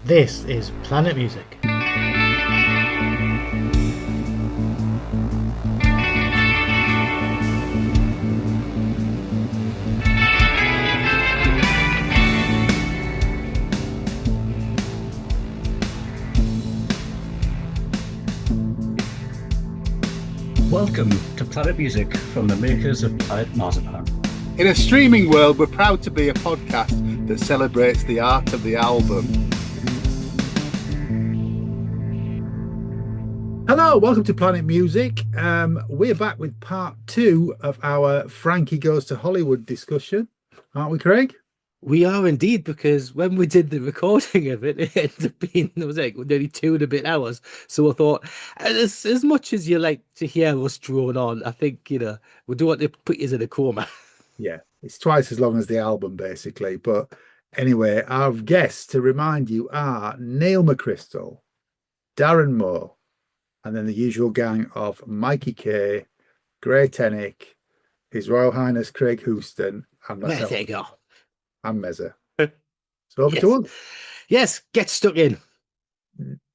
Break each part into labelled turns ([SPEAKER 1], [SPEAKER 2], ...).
[SPEAKER 1] This is Planet Music.
[SPEAKER 2] Welcome to Planet Music from the makers of Planet Marzipan.
[SPEAKER 3] In a streaming world, we're proud to be a podcast that celebrates the art of the album. Hello, welcome to Planet Music. We're back with part 2 of our Frankie Goes to Hollywood discussion, aren't we, Craig?
[SPEAKER 1] We are indeed, because when we did the recording of it, it ended up being, it was like nearly 2 and a bit hours. So I thought, as much as you like to hear us drone on, I think, we don't want to put you in a coma.
[SPEAKER 3] Yeah, it's twice as long as the album, basically. But anyway, our guests, to remind you, are Neil McCrystal, Darren Moore, and then the usual gang of Mikey K, Gray Tennick, His Royal Highness Craig Houston, and myself.
[SPEAKER 1] There you go.
[SPEAKER 3] And Mezza. So over to us.
[SPEAKER 1] Yes, get stuck in.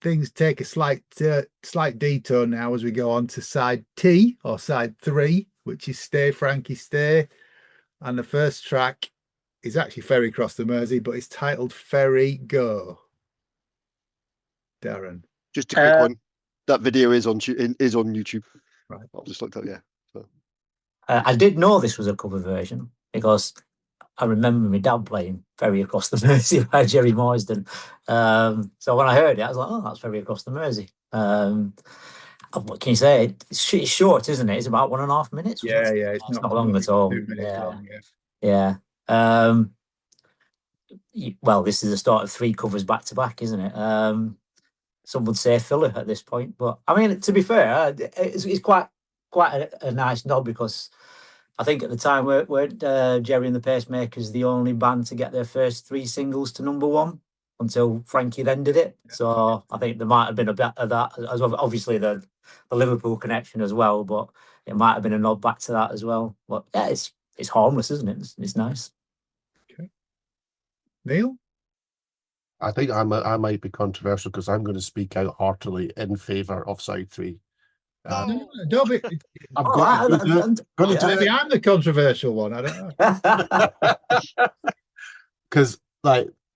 [SPEAKER 3] Things take a slight detour now as we go on to side T, or side 3, which is Stay Frankie Stay. And the first track is actually Ferry Across the Mersey, but it's titled Ferry Go. Darren.
[SPEAKER 4] Just a quick one. That video is on YouTube.
[SPEAKER 3] Right.
[SPEAKER 4] I'll just look at yeah. So.
[SPEAKER 5] I did know this was a cover version because I remember my dad playing Ferry Across the Mersey by Jerry Marsden. So when I heard it, I was like, oh, that's Ferry Across the Mersey. What can you say? It's short, isn't it? It's about 1.5 minutes.
[SPEAKER 3] Yeah. It's
[SPEAKER 5] not long at all.
[SPEAKER 3] 2 minutes long,
[SPEAKER 5] yeah. Well, this is the start of 3 covers back to back, isn't it? Some would say filler at this point, but I mean, to be fair, it's quite a nice nod, because I think at the time weren't Jerry and the Pacemakers the only band to get their first 3 singles to #1 until Frankie then did it. So I think there might have been a bit of that, as well, obviously the Liverpool connection as well, but it might have been a nod back to that as well. But yeah, it's harmless, isn't it? It's nice.
[SPEAKER 3] Okay. Neil?
[SPEAKER 6] I think I might be controversial because I'm going to speak out heartily in favour of side 3.
[SPEAKER 3] Don't be.
[SPEAKER 6] Maybe
[SPEAKER 3] I'm the controversial one. I don't
[SPEAKER 6] know. Because,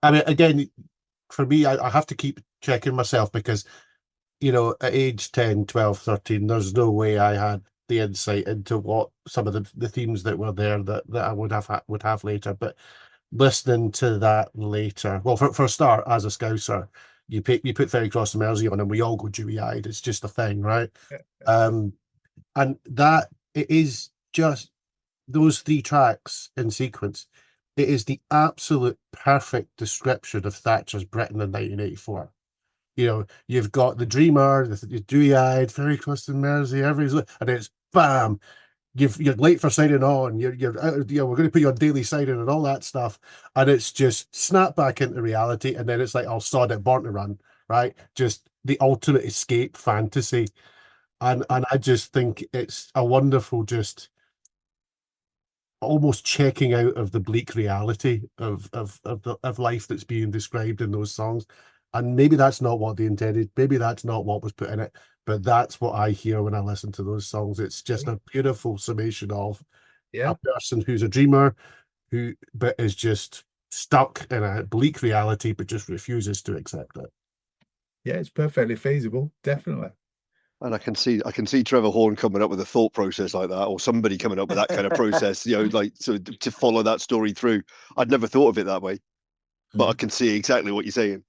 [SPEAKER 6] again, for me, I have to keep checking myself because, at age 10, 12, 13, there's no way I had the insight into what some of the themes that were there that I would have later. But listening to that later, well, for a start, as a Scouser, you put Ferry Across the Mersey on and we all go dewy-eyed. It's just a thing, right? And that it is just those 3 tracks in sequence. It is the absolute perfect description of Thatcher's Britain in 1984. You've got the Dreamer, the dewy-eyed, Ferry Across the Mersey, and it's bam. You're late for signing on. We're going to put you on daily signing and all that stuff, and it's just snap back into reality. And then it's like, I'll sod it, born to run, right? Just the ultimate escape fantasy, and I just think it's a wonderful, just almost checking out of the bleak reality of life that's being described in those songs. And maybe that's not what they intended. Maybe that's not what was put in it. But that's what I hear when I listen to those songs. It's just a beautiful summation of a person who's a dreamer, but is just stuck in a bleak reality, but just refuses to accept it.
[SPEAKER 3] Yeah, it's perfectly feasible, definitely.
[SPEAKER 4] And I can see Trevor Horn coming up with a thought process like that, or somebody coming up with that kind of process, to follow that story through. I'd never thought of it that way, but I can see exactly what you're saying.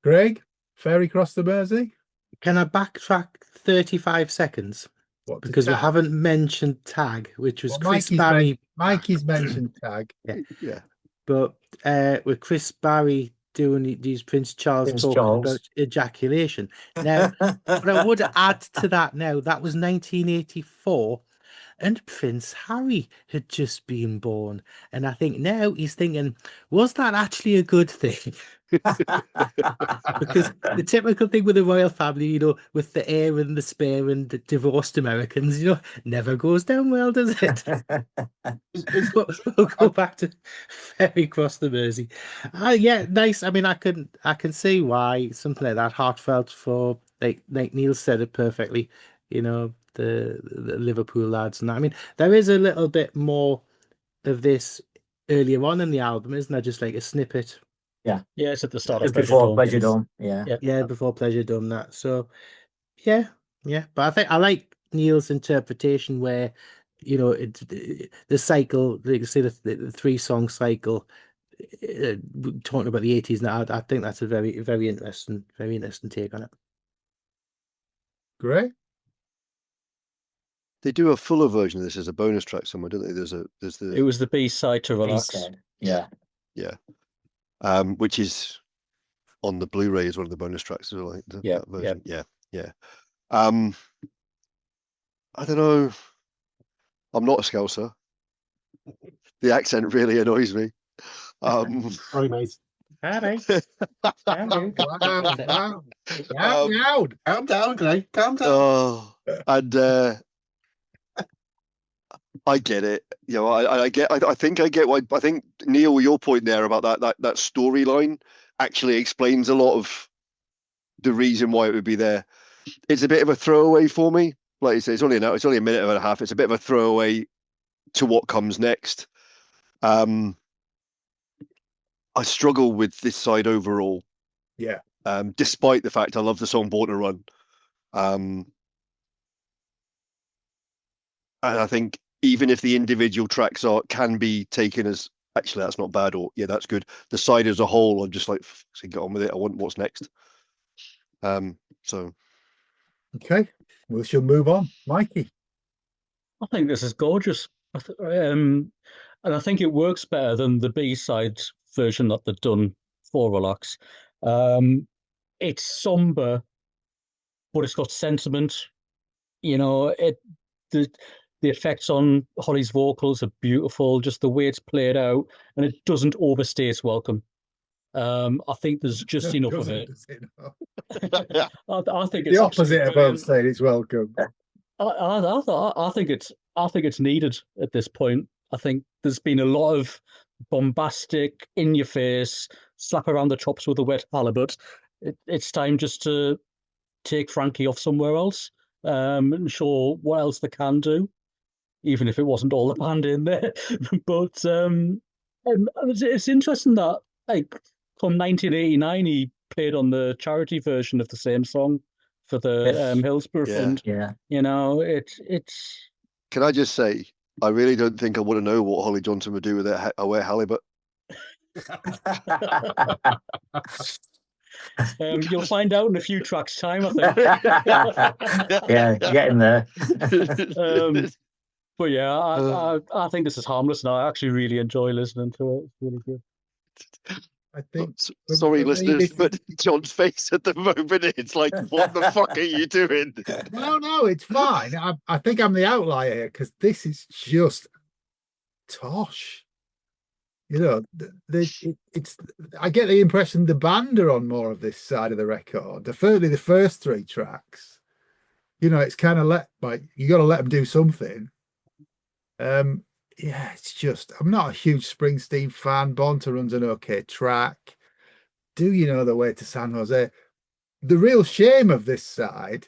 [SPEAKER 3] Greg, Ferry Across the Mersey?
[SPEAKER 1] Can I backtrack 35 seconds? Because we haven't mentioned Tag, which was Chris Barry.
[SPEAKER 3] Mikey's mentioned Tag.
[SPEAKER 4] Yeah.
[SPEAKER 1] But with Chris Barry doing these Prince Charles talking about ejaculation. Now, but I would add to that now, that was 1984. and Prince Harry had just been born. And I think now he's thinking, was that actually a good thing? Because the typical thing with the royal family, with the heir and the spare and the divorced Americans, never goes down well, does it? We'll go back to Ferry Cross the Mersey. Yeah, nice. I mean, I can see why something like that, heartfelt for like Neil said it perfectly. The Liverpool lads, and that. I mean, there is a little bit more of this earlier on in the album, isn't there? Just like a snippet.
[SPEAKER 2] Yeah, it's at the start
[SPEAKER 5] Just
[SPEAKER 2] of
[SPEAKER 5] before
[SPEAKER 2] Pleasuredome.
[SPEAKER 5] Pleasuredome.
[SPEAKER 1] Yeah, before Pleasuredome, that. So yeah. But I think I like Neil's interpretation where, the cycle, like I say, the 3-song cycle, talking about the 80s now. I think that's a very, very interesting take on it.
[SPEAKER 3] Great.
[SPEAKER 4] They do a fuller version of this as a bonus track somewhere, don't they?
[SPEAKER 2] It was the B-side to Relax.
[SPEAKER 5] B-side. Yeah.
[SPEAKER 4] Which is on the Blu-ray as one of the bonus tracks as well. Like that version. Yeah. I don't know. I'm not a Scouser. The accent really annoys me.
[SPEAKER 6] Sorry, mate.
[SPEAKER 3] Calm down, Greg. Calm down.
[SPEAKER 4] And I get it. I think I get why. I think, Neil, your point there about that storyline actually explains a lot of the reason why it would be there. It's a bit of a throwaway for me. Like you say, it's only a minute and a half. It's a bit of a throwaway to what comes next. I struggle with this side overall.
[SPEAKER 3] Yeah.
[SPEAKER 4] Despite the fact I love the song Born to Run. And I think even if the individual tracks can be taken as, actually, that's not bad, or yeah, that's good, the side as a whole, I'm just like, get on with it. I want what's next. So.
[SPEAKER 3] Okay, we shall move on. Mikey.
[SPEAKER 2] I think this is gorgeous. And I think it works better than the B-side version that they've done for Relax. It's somber, but it's got sentiment. The effects on Holly's vocals are beautiful, just the way it's played out, and it doesn't overstay its welcome. I think there's just enough of it. I think it's
[SPEAKER 3] the opposite of overstaying its welcome.
[SPEAKER 2] I think it's needed at this point. I think there's been a lot of bombastic, in your face, slap around the chops with a wet halibut. It's time just to take Frankie off somewhere else, and show what else they can do, even if it wasn't all the band in there. But it's interesting that, like, from 1989, he played on the charity version of the same song for the Hillsborough Fund.
[SPEAKER 5] Yeah.
[SPEAKER 2] It's.
[SPEAKER 4] Can I just say, I really don't think I want to know what Holly Johnson would do with a wet halibut.
[SPEAKER 2] You'll find out in a few tracks' time, I think.
[SPEAKER 5] Yeah, getting there.
[SPEAKER 2] But yeah, I think this is harmless, and I actually really enjoy listening to it. It's really good.
[SPEAKER 3] I think.
[SPEAKER 4] Sorry, listeners, but John's face at the moment, it's like, what the fuck are you doing?
[SPEAKER 3] No, it's fine. I think I'm the outlier here because this is just tosh. It's. I get the impression the band are on more of this side of the record. Certainly the first 3 tracks. It's kind of you got to let them do something. Yeah, it's just, I'm not a huge Springsteen fan. Born to Run's an okay track. Do you know the way to San Jose? The real shame of this side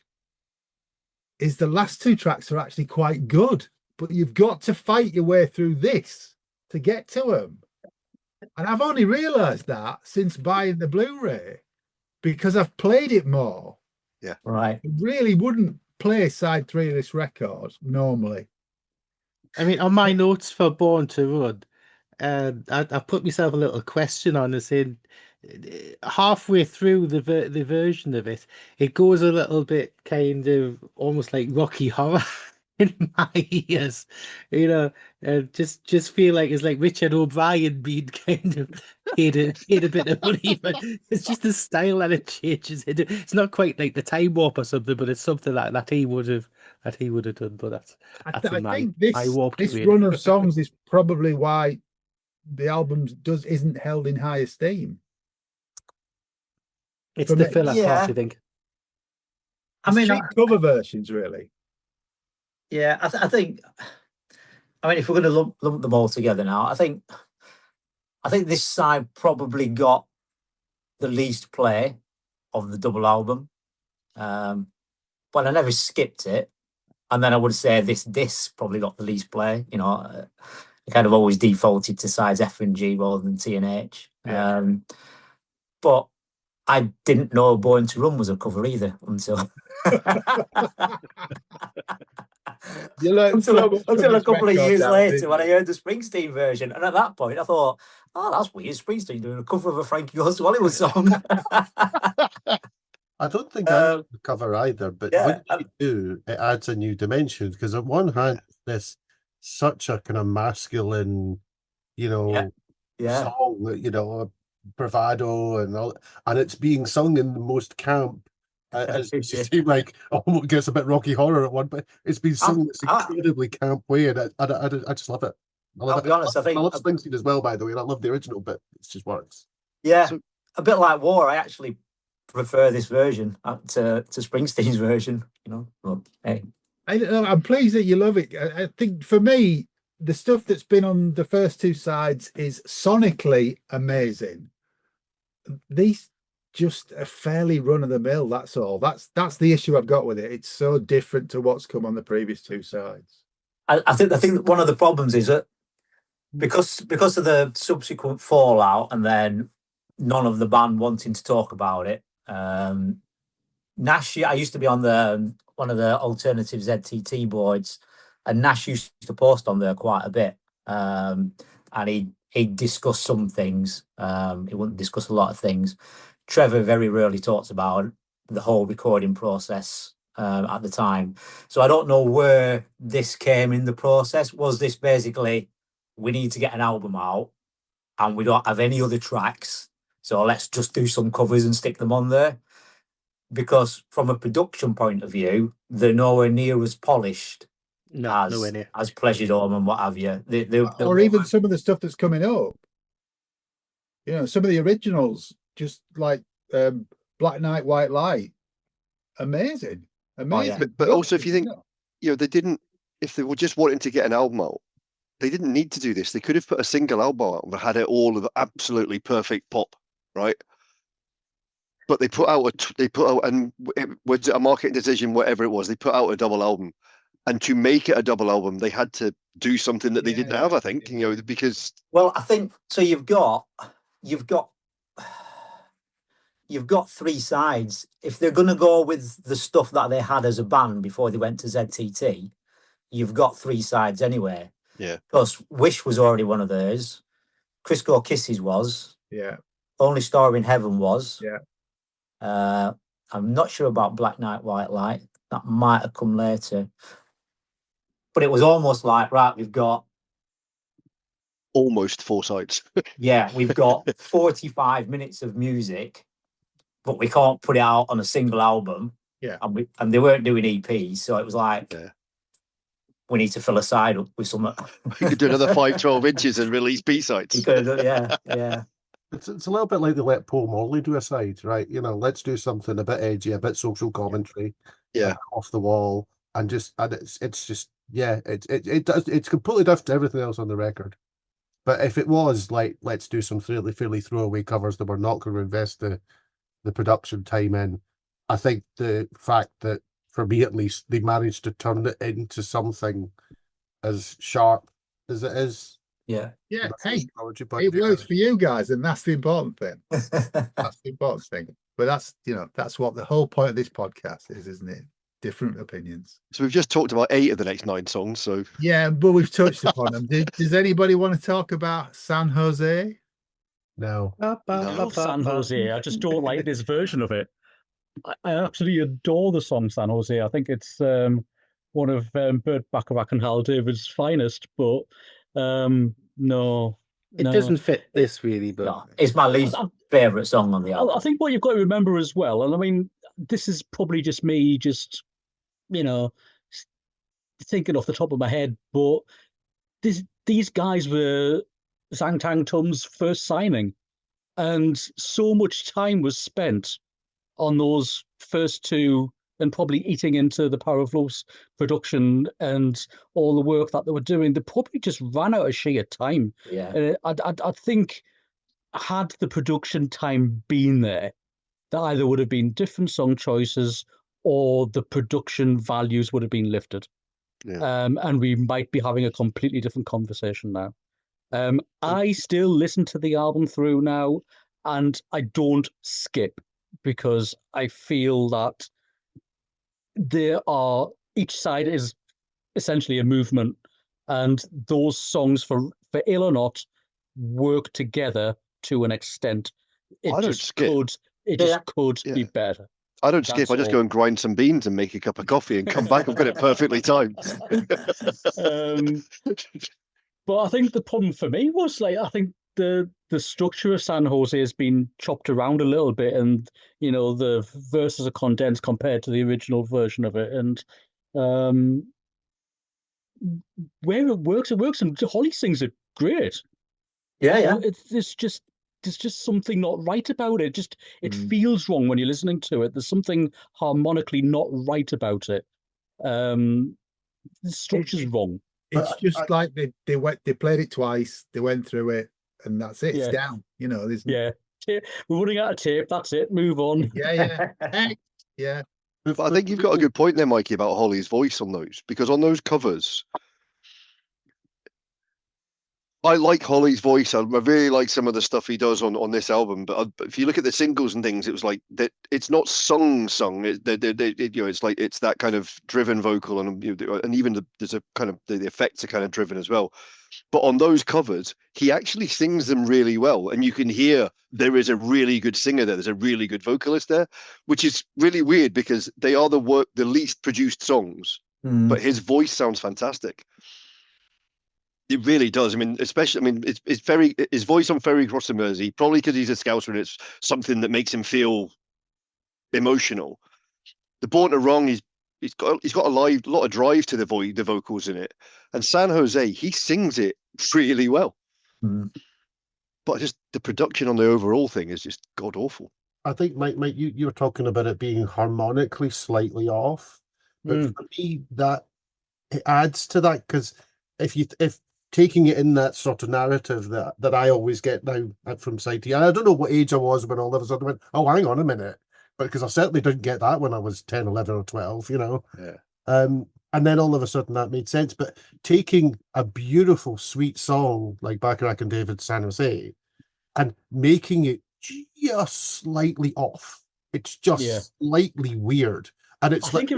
[SPEAKER 3] is the last 2 tracks are actually quite good, but you've got to fight your way through this to get to them. And I've only realised that since buying the Blu-ray, because I've played it more.
[SPEAKER 4] Yeah.
[SPEAKER 5] Right.
[SPEAKER 3] I really wouldn't play side 3 of this record normally.
[SPEAKER 1] I mean, on my notes for Born to Run, I put myself a little question on it, saying halfway through the version of it, it goes a little bit kind of almost like Rocky Horror. in my ears, you know, just feel like it's like Richard O'Brien being kind of paid a bit of money, but it's just the style that it changes. It's not quite like the Time Warp or something, but it's something that he would have done. But that's
[SPEAKER 3] I
[SPEAKER 1] in my
[SPEAKER 3] think this
[SPEAKER 1] warped
[SPEAKER 3] this
[SPEAKER 1] brain.
[SPEAKER 3] run of songs is probably why the album isn't held in high esteem.
[SPEAKER 1] It's
[SPEAKER 3] For
[SPEAKER 1] the
[SPEAKER 3] me.
[SPEAKER 1] filler
[SPEAKER 5] Yeah.
[SPEAKER 1] part, I think.
[SPEAKER 5] I mean,
[SPEAKER 3] cheap cover versions, really.
[SPEAKER 5] yeah, I think. I mean, if we're going to lump them all together now, I think this side probably got the least play of the double album. But I never skipped it, and then I would say this probably got the least play. You know, I kind of always defaulted to sides F and G rather than T and H.
[SPEAKER 3] Yeah.
[SPEAKER 5] But I didn't know Born to Run was a cover either until
[SPEAKER 3] You learn
[SPEAKER 5] until
[SPEAKER 3] so much from
[SPEAKER 5] a
[SPEAKER 3] this
[SPEAKER 5] couple of
[SPEAKER 3] record,
[SPEAKER 5] years
[SPEAKER 3] Darren,
[SPEAKER 5] later
[SPEAKER 3] didn't
[SPEAKER 5] when I
[SPEAKER 3] you?
[SPEAKER 5] heard the Springsteen version. And at that point, I thought, oh, that's weird. Springsteen doing a cover of a Frankie Goes To Hollywoods song.
[SPEAKER 6] I don't think I like the cover either, but
[SPEAKER 5] yeah,
[SPEAKER 6] when you do, it adds a new dimension. Because on one hand, this such a kind of masculine, you know,
[SPEAKER 5] yeah.
[SPEAKER 6] song, you know, bravado and all, and it's being sung in the most camp. As you seem like, oh, it gets a bit Rocky Horror at one, but it's been sung in this incredibly camp way, and I just love it.
[SPEAKER 5] I'll be honest, I
[SPEAKER 6] love Springsteen as well, by the way, and I love the original, but it just works.
[SPEAKER 5] Yeah, so, a bit like War, I actually prefer this version to Springsteen's version. You know, but, hey.
[SPEAKER 3] I'm pleased that you love it. I think for me, the stuff that's been on the first two sides is sonically amazing. These just a fairly run of the mill. That's all. That's the issue I've got with it. It's so different to what's come on the previous two sides.
[SPEAKER 5] I think one of the problems is that because of the subsequent fallout and then none of the band wanting to talk about it. Nash, I used to be on one of the alternative ZTT boards, and Nash used to post on there quite a bit. And he'd discuss some things. He wouldn't discuss a lot of things. Trevor very rarely talks about the whole recording process at the time. So I don't know where this came in the process. Was this basically, we need to get an album out and we don't have any other tracks, so let's just do some covers and stick them on there? Because from a production point of view, they're nowhere near as polished as Pleasuredome and what have you.
[SPEAKER 3] Or even some of the stuff that's coming up. You know, some of the originals, just like Black Night, White Light. Amazing. Amazing.
[SPEAKER 4] Oh, yeah. But also, if you think, you know, if they were just wanting to get an album out, they didn't need to do this. They could have put a single album out that had it all of absolutely perfect pop, right? But they put out and it was a marketing decision, whatever it was. They put out a double album, and to make it a double album, they had to do something that they didn't have. I think, you know, because
[SPEAKER 5] I think so. You've got three sides. If they're going to go with the stuff that they had as a band before they went to ZTT, you've got three sides anyway.
[SPEAKER 4] Yeah.
[SPEAKER 5] Because Wish was already one of theirs. Crisco Kisses was.
[SPEAKER 3] Yeah.
[SPEAKER 5] Only Star in Heaven was.
[SPEAKER 3] Yeah.
[SPEAKER 5] I'm not sure about Black Night, White Light. That might have come later. But it was almost like, right, we've got
[SPEAKER 4] almost four sides.
[SPEAKER 5] Yeah, we've got 45 minutes of music, but we can't put it out on a single album.
[SPEAKER 3] Yeah.
[SPEAKER 5] And they weren't doing EPs, so it was like, we need to fill a side up with some.
[SPEAKER 4] We could do another 5-12 inches and release B-sides.
[SPEAKER 5] Yeah.
[SPEAKER 6] It's a little bit like they let Paul Morley do a side, right? You know, let's do something a bit edgy, a bit social commentary, off the wall, and it's completely different to everything else on the record. But if it was like, let's do some fairly throwaway covers that we're not going to invest the production time in, I think the fact that, for me at least, they managed to turn it into something as sharp as it is.
[SPEAKER 5] Yeah.
[SPEAKER 3] Hey, it works for you guys, and that's the important thing. That's the important thing. But that's what the whole point of this podcast is, isn't it? Different opinions.
[SPEAKER 4] So we've just talked about 8 of the next 9 songs. So
[SPEAKER 3] yeah, but we've touched upon them. Does anybody want to talk about San Jose?
[SPEAKER 6] No.
[SPEAKER 2] San Jose. I just don't like this version of it. I absolutely adore the song San Jose. I think it's one of Burt Bacharach and Hal David's finest, but no,
[SPEAKER 1] It
[SPEAKER 2] no.
[SPEAKER 1] doesn't fit this really, but
[SPEAKER 5] No, it's my least favourite song on the album.
[SPEAKER 2] I think what you've got to remember as well, and I mean, this is probably just me, just thinking off the top of my head, but these guys were Zhang Tang Tum's first signing, and so much time was spent on those first two, and probably eating into the Power of Love's production and all the work that they were doing. They probably just ran out of sheer time.
[SPEAKER 5] Yeah.
[SPEAKER 2] I think had the production time been there, that either would have been different song choices or the production values would have been lifted.
[SPEAKER 4] Yeah.
[SPEAKER 2] And we might be having a completely different conversation now. I still listen to the album through now, and I don't skip, because I feel that each side is essentially a movement, and those songs, for ill or not, work together to an extent. It
[SPEAKER 4] I don't
[SPEAKER 2] just
[SPEAKER 4] skip.
[SPEAKER 2] could be
[SPEAKER 4] Yeah.
[SPEAKER 2] better.
[SPEAKER 4] I don't skip.
[SPEAKER 2] That's
[SPEAKER 4] I just
[SPEAKER 2] all.
[SPEAKER 4] go and grind some beans and make a cup of coffee and come back and get it perfectly timed.
[SPEAKER 2] But I think the problem for me was, like, I think the structure of San Jose has been chopped around a little bit, and the verses are condensed compared to the original version of it, and where it works, and Holly sings it great.
[SPEAKER 5] Yeah.
[SPEAKER 2] There's just something not right about it. It feels wrong when you're listening to it. There's something harmonically not right about it. The structure's wrong.
[SPEAKER 3] It's just like they played it twice, they went through it, and that's it. It's down. There's
[SPEAKER 2] we're running out of tape. That's it. Move on.
[SPEAKER 3] yeah.
[SPEAKER 4] But I think you've got a good point there, Mikey, about Holly's voice on those, because on those covers, I like Holly's voice. I really like some of the stuff he does on this album. But if you look at the singles and things, it was like that. It's not sung. It's like it's that kind of driven vocal, and even there's a kind of the effects are kind of driven as well. But on those covers, he actually sings them really well, and you can hear there is a really good singer there. There's a really good vocalist there, which is really weird because they are the least produced songs, but his voice sounds fantastic. It really does. I mean, especially, it's very, his voice on Ferry Across the Mersey, probably because he's a Scouser and it's something that makes him feel emotional. The Born to Wrong, he's got a lot of drive to the vocals in it. And San Jose, he sings it really well. But just the production on the overall thing is just god awful.
[SPEAKER 6] I think, Mike, you were talking about it being harmonically slightly off, but for me, that it adds to that, because if taking it in that sort of narrative that I always get now from Sighty, and I don't know what age I was when all of a sudden I went, oh, hang on a minute, but because I certainly didn't get that when I was 10, 11 or 12,
[SPEAKER 4] Yeah.
[SPEAKER 6] And then all of a sudden that made sense. But taking a beautiful, sweet song like Bacharach and David's San Jose and making it just slightly off, it's just slightly weird. And it's it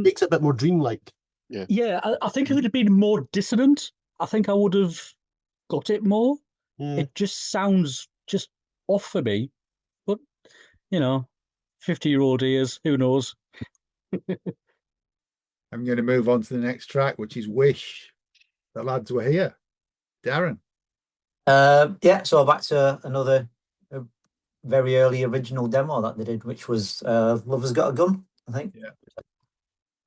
[SPEAKER 6] makes it a bit more dreamlike.
[SPEAKER 2] Yeah, I think if it had been more dissonant, I think I would have got it more. It just sounds just off for me. But, 50-year-old ears, who knows?
[SPEAKER 3] I'm going to move on to the next track, which is Wish. The lads were here. Darren.
[SPEAKER 5] So back to another very early original demo that they did, which was Lover's Got a Gun, I think.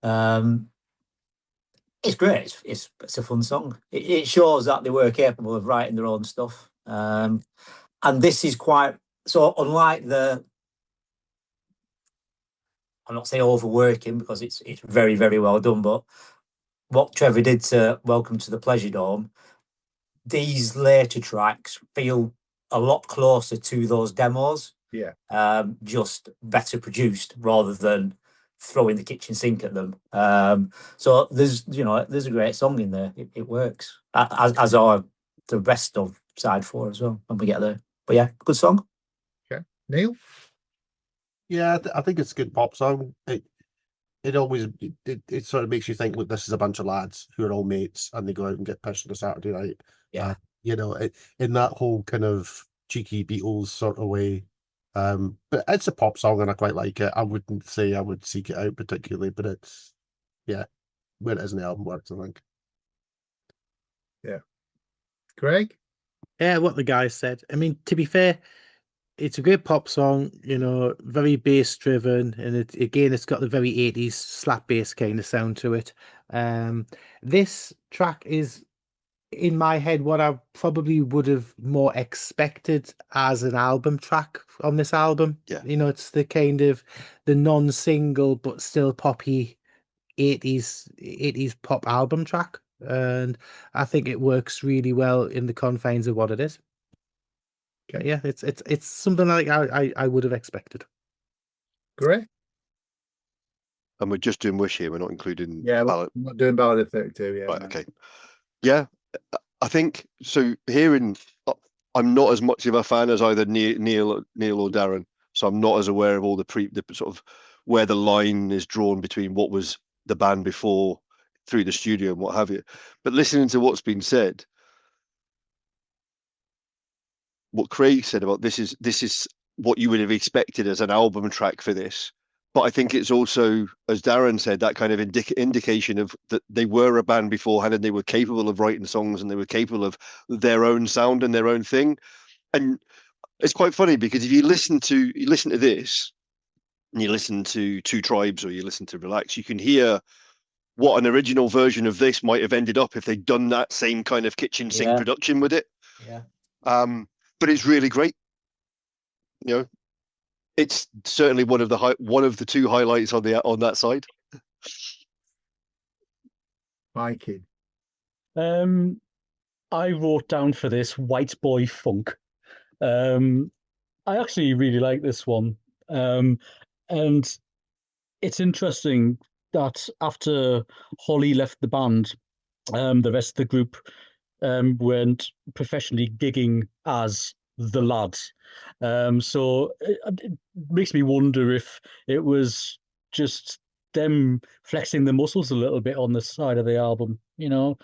[SPEAKER 3] Yeah.
[SPEAKER 5] It's great. It's a fun song. It shows that they were capable of writing their own stuff. And this is quite so unlike I'm not saying overworking, because it's very, very well done, but what Trevor did to Welcome to the Pleasuredome, these later tracks feel a lot closer to those demos.
[SPEAKER 3] Yeah.
[SPEAKER 5] Just better produced rather than throwing the kitchen sink at them. So there's a great song in there. It works, as are the rest of side 4 as well when we get there. But yeah, good song.
[SPEAKER 3] Okay, Neil.
[SPEAKER 6] Yeah, I think it's a good pop song. It always it sort of makes you think, look, this is a bunch of lads who are all mates and they go out and get pissed on a Saturday night.
[SPEAKER 5] Yeah,
[SPEAKER 6] in that whole kind of cheeky Beatles sort of way. But it's a pop song and I quite like it. I wouldn't say I would seek it out particularly, but it's where it is in the album works, I think.
[SPEAKER 3] Craig?
[SPEAKER 1] Yeah, what the guy said. I mean, to be fair, it's a great pop song, you know, very bass driven, and it's got the very 80s slap bass kind of sound to it. This track is in my head what I probably would have more expected as an album track on this album.
[SPEAKER 4] Yeah.
[SPEAKER 1] You know, it's the kind of the non-single but still poppy 80s pop album track, and I think it works really well in the confines of what it is.
[SPEAKER 3] Okay.
[SPEAKER 1] Yeah, it's something like I would have expected.
[SPEAKER 3] Great.
[SPEAKER 4] And we're just doing Wish here. We're not including
[SPEAKER 3] Yeah,
[SPEAKER 4] Ballad.
[SPEAKER 3] I'm not doing Ballad of 32 yet.
[SPEAKER 4] Right.
[SPEAKER 3] no.
[SPEAKER 4] Okay. Yeah, I think so. I'm not as much of a fan as either Neil or Darren, so I'm not as aware of all the sort of where the line is drawn between what was the band before through the studio and what have you. But listening to what's been said, what Craig said about this is what you would have expected as an album track for this. But I think it's also, as Darren said, that kind of indication of that they were a band beforehand and they were capable of writing songs and they were capable of their own sound and their own thing. And it's quite funny because if you listen to this and you listen to Two Tribes or you listen to Relax, you can hear what an original version of this might have ended up if they'd done that same kind of kitchen sink
[SPEAKER 5] Yeah.
[SPEAKER 4] production with it.
[SPEAKER 5] Yeah.
[SPEAKER 4] But it's really great. You know, it's certainly one of the two highlights on that side.
[SPEAKER 3] Mikey.
[SPEAKER 2] I wrote down for this White Boy Funk. I actually really like this one. And it's interesting that after Holly left the band, the rest of the group weren't professionally gigging as the Lads. So it makes me wonder if it was just them flexing the muscles a little bit on the side of the album, you know,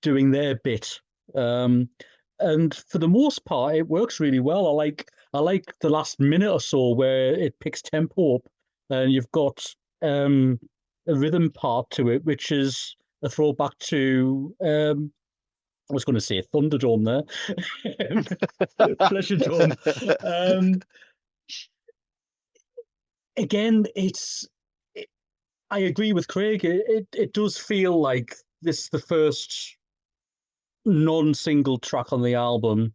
[SPEAKER 2] doing their bit. And for the most part, it works really well. I like the last minute or so where it picks tempo up, and you've got a rhythm part to it, which is a throwback to I was going to say Thunderdome there, Pleasuredome. Again, I agree with Craig. It does feel like this is the first non-single track on the album,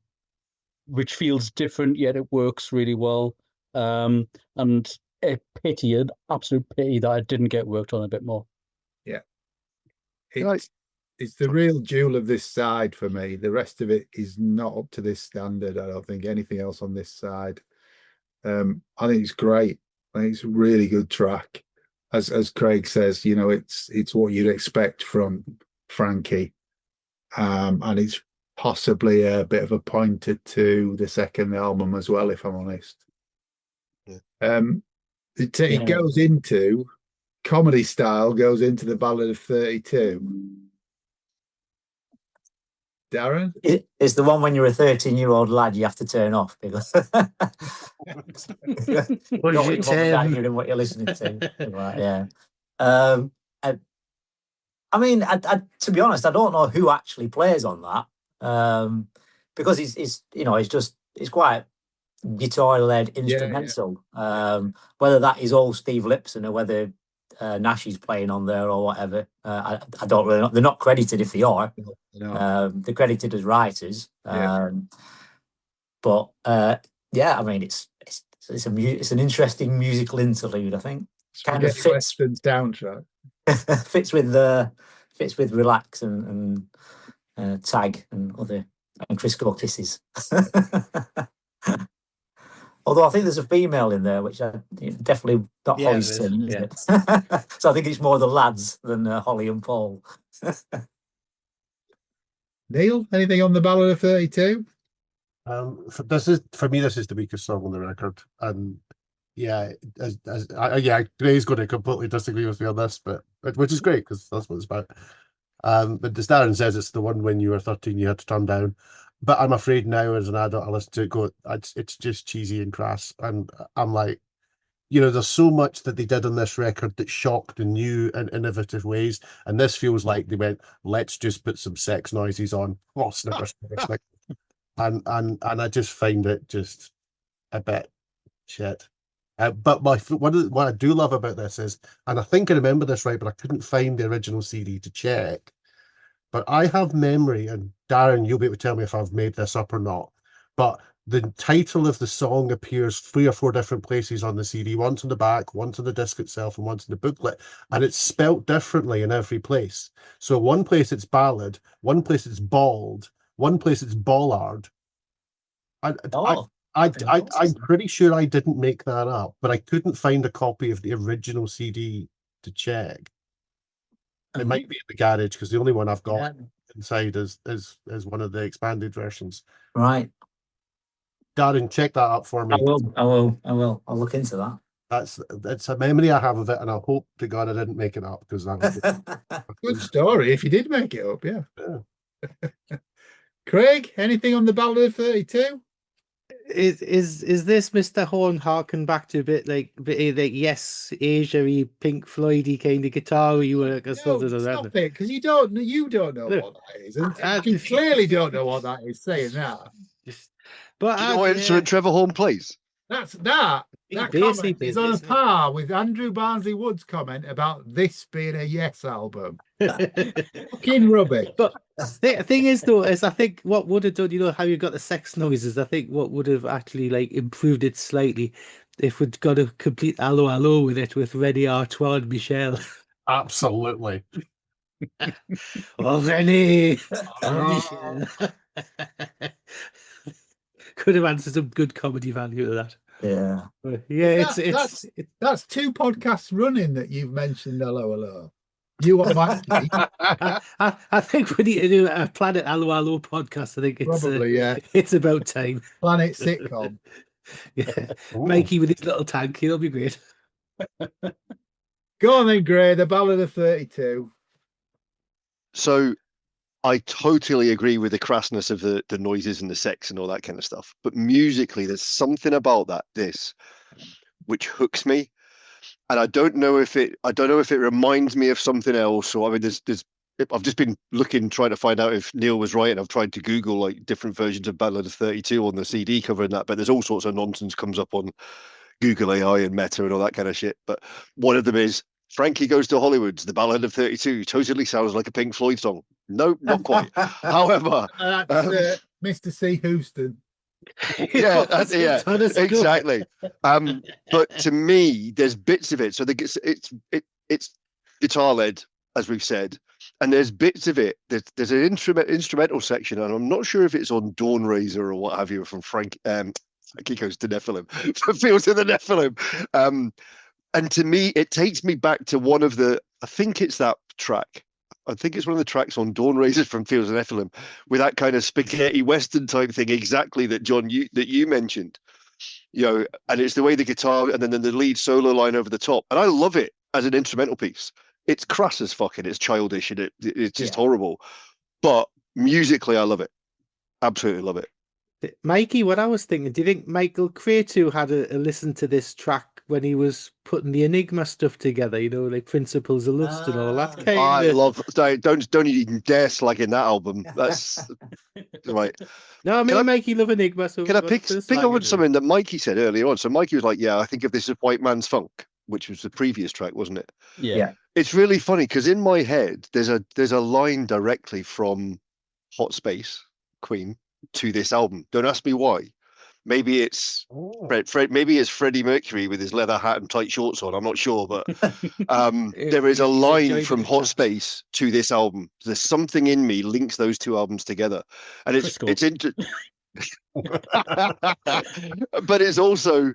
[SPEAKER 2] which feels different, yet it works really well. And an absolute pity that it didn't get worked on a bit more.
[SPEAKER 3] Yeah. It's the real jewel of this side for me. The rest of it is not up to this standard. I don't think anything else on this side. I think it's great. I think it's a really good track. As Craig says, you know, it's what you'd expect from Frankie. And it's possibly a bit of a pointer to the second album as well, if I'm honest.
[SPEAKER 4] Yeah.
[SPEAKER 3] It goes into comedy style, goes into the Ballad of 32. Darren?
[SPEAKER 5] It's the one when you're a 13-year-old lad you have to turn off because what you're listening to. Right, yeah. I mean, I to be honest, I don't know who actually plays on that because it's quite guitar-led instrumental.
[SPEAKER 3] Yeah.
[SPEAKER 5] Whether that is all Steve Lipson or whether Nash is playing on there or whatever, I don't really know. They're not credited if they are.
[SPEAKER 3] No.
[SPEAKER 5] They're credited as writers. But yeah, I mean, it's an interesting musical interlude. I think kind of fits
[SPEAKER 3] Western soundtrack.
[SPEAKER 5] fits with Relax and Tag and other and Chris Kisses. Although I think there's a female in there, which definitely not Holly's singing, isn't it? So I think it's more the Lads than Holly and Paul.
[SPEAKER 3] Neil, anything on the Ballad of 32?
[SPEAKER 6] For me, this is the weakest song on the record, and Gray's going to completely disagree with me on this, but which is great because that's what it's about. But as Darren says, it's the one when you were 13 you had to turn down. But I'm afraid now as an adult I listen to it, it's just cheesy and crass, and I'm like, there's so much that they did on this record that shocked in new and innovative ways, and this feels like they went, let's just put some sex noises on. Oh, snipper, snipper, snipper. And I just find it just a bit shit. But what I do love about this is, and I think I remember this right, but I couldn't find the original CD to check. But I have memory, and Darren, you'll be able to tell me if I've made this up or not. But the title of the song appears 3 or 4 different places on the CD, once on the back, once on the disc itself, and once in the booklet, and it's spelt differently in every place. So one place it's ballad, one place it's bald, one place it's bollard. I'm pretty sure I didn't make that up, but I couldn't find a copy of the original CD to check. It might be in the garage because the only one I've got inside is one of the expanded versions.
[SPEAKER 5] Right.
[SPEAKER 6] Darren, check that up for me.
[SPEAKER 5] I will. I'll look into that.
[SPEAKER 6] That's a memory I have of it, and I hope to God I didn't make it up because that was
[SPEAKER 3] Good story if you did make it up, yeah. Craig, anything on the Ballad of 32?
[SPEAKER 1] Is this Mr. Horn harken back to a bit like Yes, Asia-y, Pink Floyd-y kind of guitar you were
[SPEAKER 3] Stop it, because you don't know what that is, and you clearly don't know what that is saying that.
[SPEAKER 4] But do you know what instrument Trevor Horn plays?
[SPEAKER 3] That comment is on a par with Andrew Barnsley Wood's comment about this being a Yes album. Fucking rubbish.
[SPEAKER 1] But the thing is, though, is I think what would have done, how you got the sex noises, I think what would have actually improved it slightly if we'd got a complete Allo Allo with it with René Artois and Michel.
[SPEAKER 6] Absolutely.
[SPEAKER 1] Oh, René! Michel. Could have added some good comedy value to that.
[SPEAKER 5] Yeah.
[SPEAKER 3] That's 2 podcasts running that you've mentioned Hello Hello. You what might be.
[SPEAKER 1] I think we need to do a Planet Allo Allo podcast. I think it's
[SPEAKER 3] probably
[SPEAKER 1] it's about time.
[SPEAKER 3] Planet sitcom.
[SPEAKER 1] Yeah. Mikey with his little tank, he'll be great.
[SPEAKER 3] Go on then, Gray, the Ballad of 32.
[SPEAKER 4] So I totally agree with the crassness of the noises and the sex and all that kind of stuff. But musically, there's something about this which hooks me. And I don't know if it reminds me of something else. Or I mean, I've just been trying to find out if Neil was right, and I've tried to Google like different versions of Ballad of 32 on the CD cover and that, but there's all sorts of nonsense comes up on Google AI and Meta and all that kind of shit. But one of them is Frankie Goes To Hollywoods, the Ballad of 32, totally sounds like a Pink Floyd song. No, not quite. However,
[SPEAKER 3] that's Mr. C. Houston.
[SPEAKER 4] Yeah, exactly. But to me, there's bits of it. So it's guitar led, as we've said, and there's bits of it. There's an instrumental section, and I'm not sure if it's on Dawn Razor or what have you from Frankie Goes to Nephilim, Fields of the Nephilim. And to me, it takes me back to one of the. I think it's that track. I think it's one of the tracks on Dawn Razor from Fields of Nephilim with that kind of spaghetti western type thing, exactly that you mentioned, and it's the way the guitar and then the lead solo line over the top. And I love it as an instrumental piece. It's crass as fucking, it's childish and it's just horrible. But musically, I love it. Absolutely love it.
[SPEAKER 1] Mikey, what I was thinking, do you think Michael Cretu had a listen to this track when he was putting the Enigma stuff together, like Principles of Lust and all that kind
[SPEAKER 4] I
[SPEAKER 1] of...
[SPEAKER 4] love, don't even dare slag in that album. That's right.
[SPEAKER 1] No, I mean, Mikey love Enigma. So
[SPEAKER 4] can I pick up on something that Mikey said earlier on? So Mikey was like, yeah, I think of this as White Man's Funk, which was the previous track, wasn't it?
[SPEAKER 5] Yeah.
[SPEAKER 4] It's really funny because in my head, there's a line directly from Hot Space, Queen, to this album. Don't ask me why. Maybe it's maybe it's Freddie Mercury with his leather hat and tight shorts on. I'm not sure, but there is a line from Hot Space to this album. There's something in me links those 2 albums together, and it's into. But it's also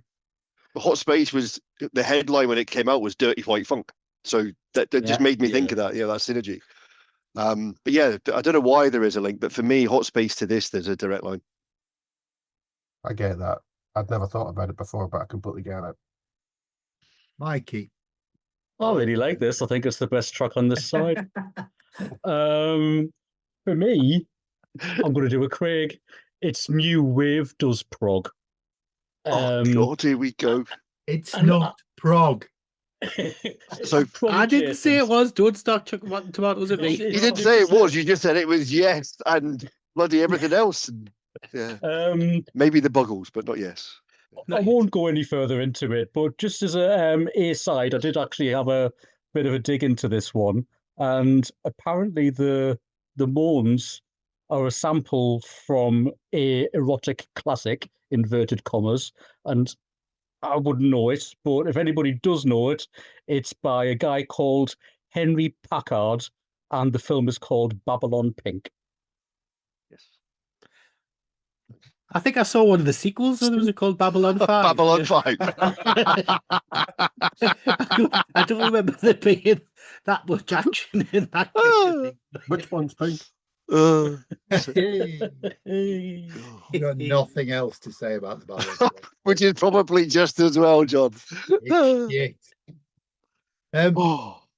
[SPEAKER 4] Hot Space was the headline when it came out was Dirty White Funk, so that just made me think of that. Yeah, that synergy. But yeah, I don't know why there is a link, but for me, Hot Space to this, there's a direct line.
[SPEAKER 6] I get that. I'd never thought about it before, but I completely get it.
[SPEAKER 3] Mikey.
[SPEAKER 2] I really like this. I think it's the best track on this side. For me, I'm going to do a Craig. It's New Wave Does Prog.
[SPEAKER 4] God, here we go.
[SPEAKER 3] It's
[SPEAKER 2] And
[SPEAKER 3] not prog.
[SPEAKER 4] So
[SPEAKER 1] I didn't say it was. Don't start chucking rotten tomatoes at me.
[SPEAKER 4] you didn't say it was. You just said it was yes and bloody everything else. And, yeah, maybe the Buggles, but not yes.
[SPEAKER 2] I won't go any further into it, but just as a side, I did actually have a bit of a dig into this one, and apparently the moans are a sample from a erotic classic, inverted commas, and I wouldn't know it, but if anybody does know it, it's by a guy called Henry Packard, and the film is called Babylon Pink.
[SPEAKER 4] Yes.
[SPEAKER 1] I think I saw one of the sequels. Was it called Babylon 5?
[SPEAKER 4] Babylon 5.
[SPEAKER 1] I don't remember there being that much action in that kind of thing.
[SPEAKER 6] Which one's pink?
[SPEAKER 3] You've got nothing else to say about the ballad.
[SPEAKER 4] Which is probably just as well, John.
[SPEAKER 3] It's shit.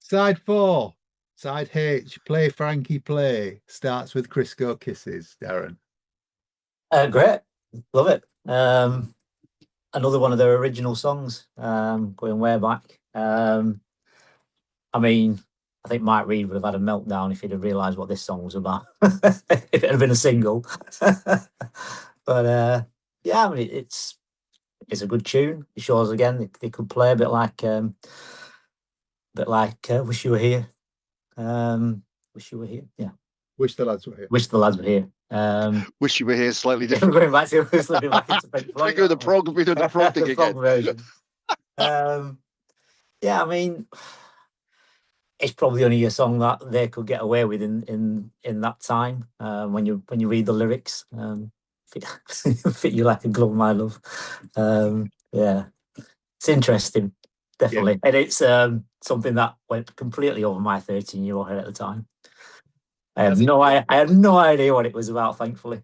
[SPEAKER 3] Side 4, side H, Play Frankie Play, starts with Crisco Kisses, Darren.
[SPEAKER 5] Great, love it. Another one of their original songs, going way back. I mean, I think Mike Reid would have had a meltdown if he'd have realised what this song was about, if it had been a single. But yeah, I mean, it's a good tune. It shows again they could play a bit like Wish You Were Here. Wish You Were Here. Yeah.
[SPEAKER 3] Wish the Lads Were Here.
[SPEAKER 5] Wish the Lads Were Here.
[SPEAKER 4] Wish you were here, slightly
[SPEAKER 5] I'm
[SPEAKER 4] different.
[SPEAKER 5] going back to slipping back into Pink Floyd.
[SPEAKER 4] We do the prog
[SPEAKER 5] The
[SPEAKER 4] thing
[SPEAKER 5] prog
[SPEAKER 4] again.
[SPEAKER 5] version. Yeah, I mean, it's probably only a song that they could get away with in that time. When you read the lyrics, fit you like a glove, my love. Yeah, it's interesting, definitely, and it's something that went completely over my 13-year-old head at the time. I had no idea what it was about, thankfully.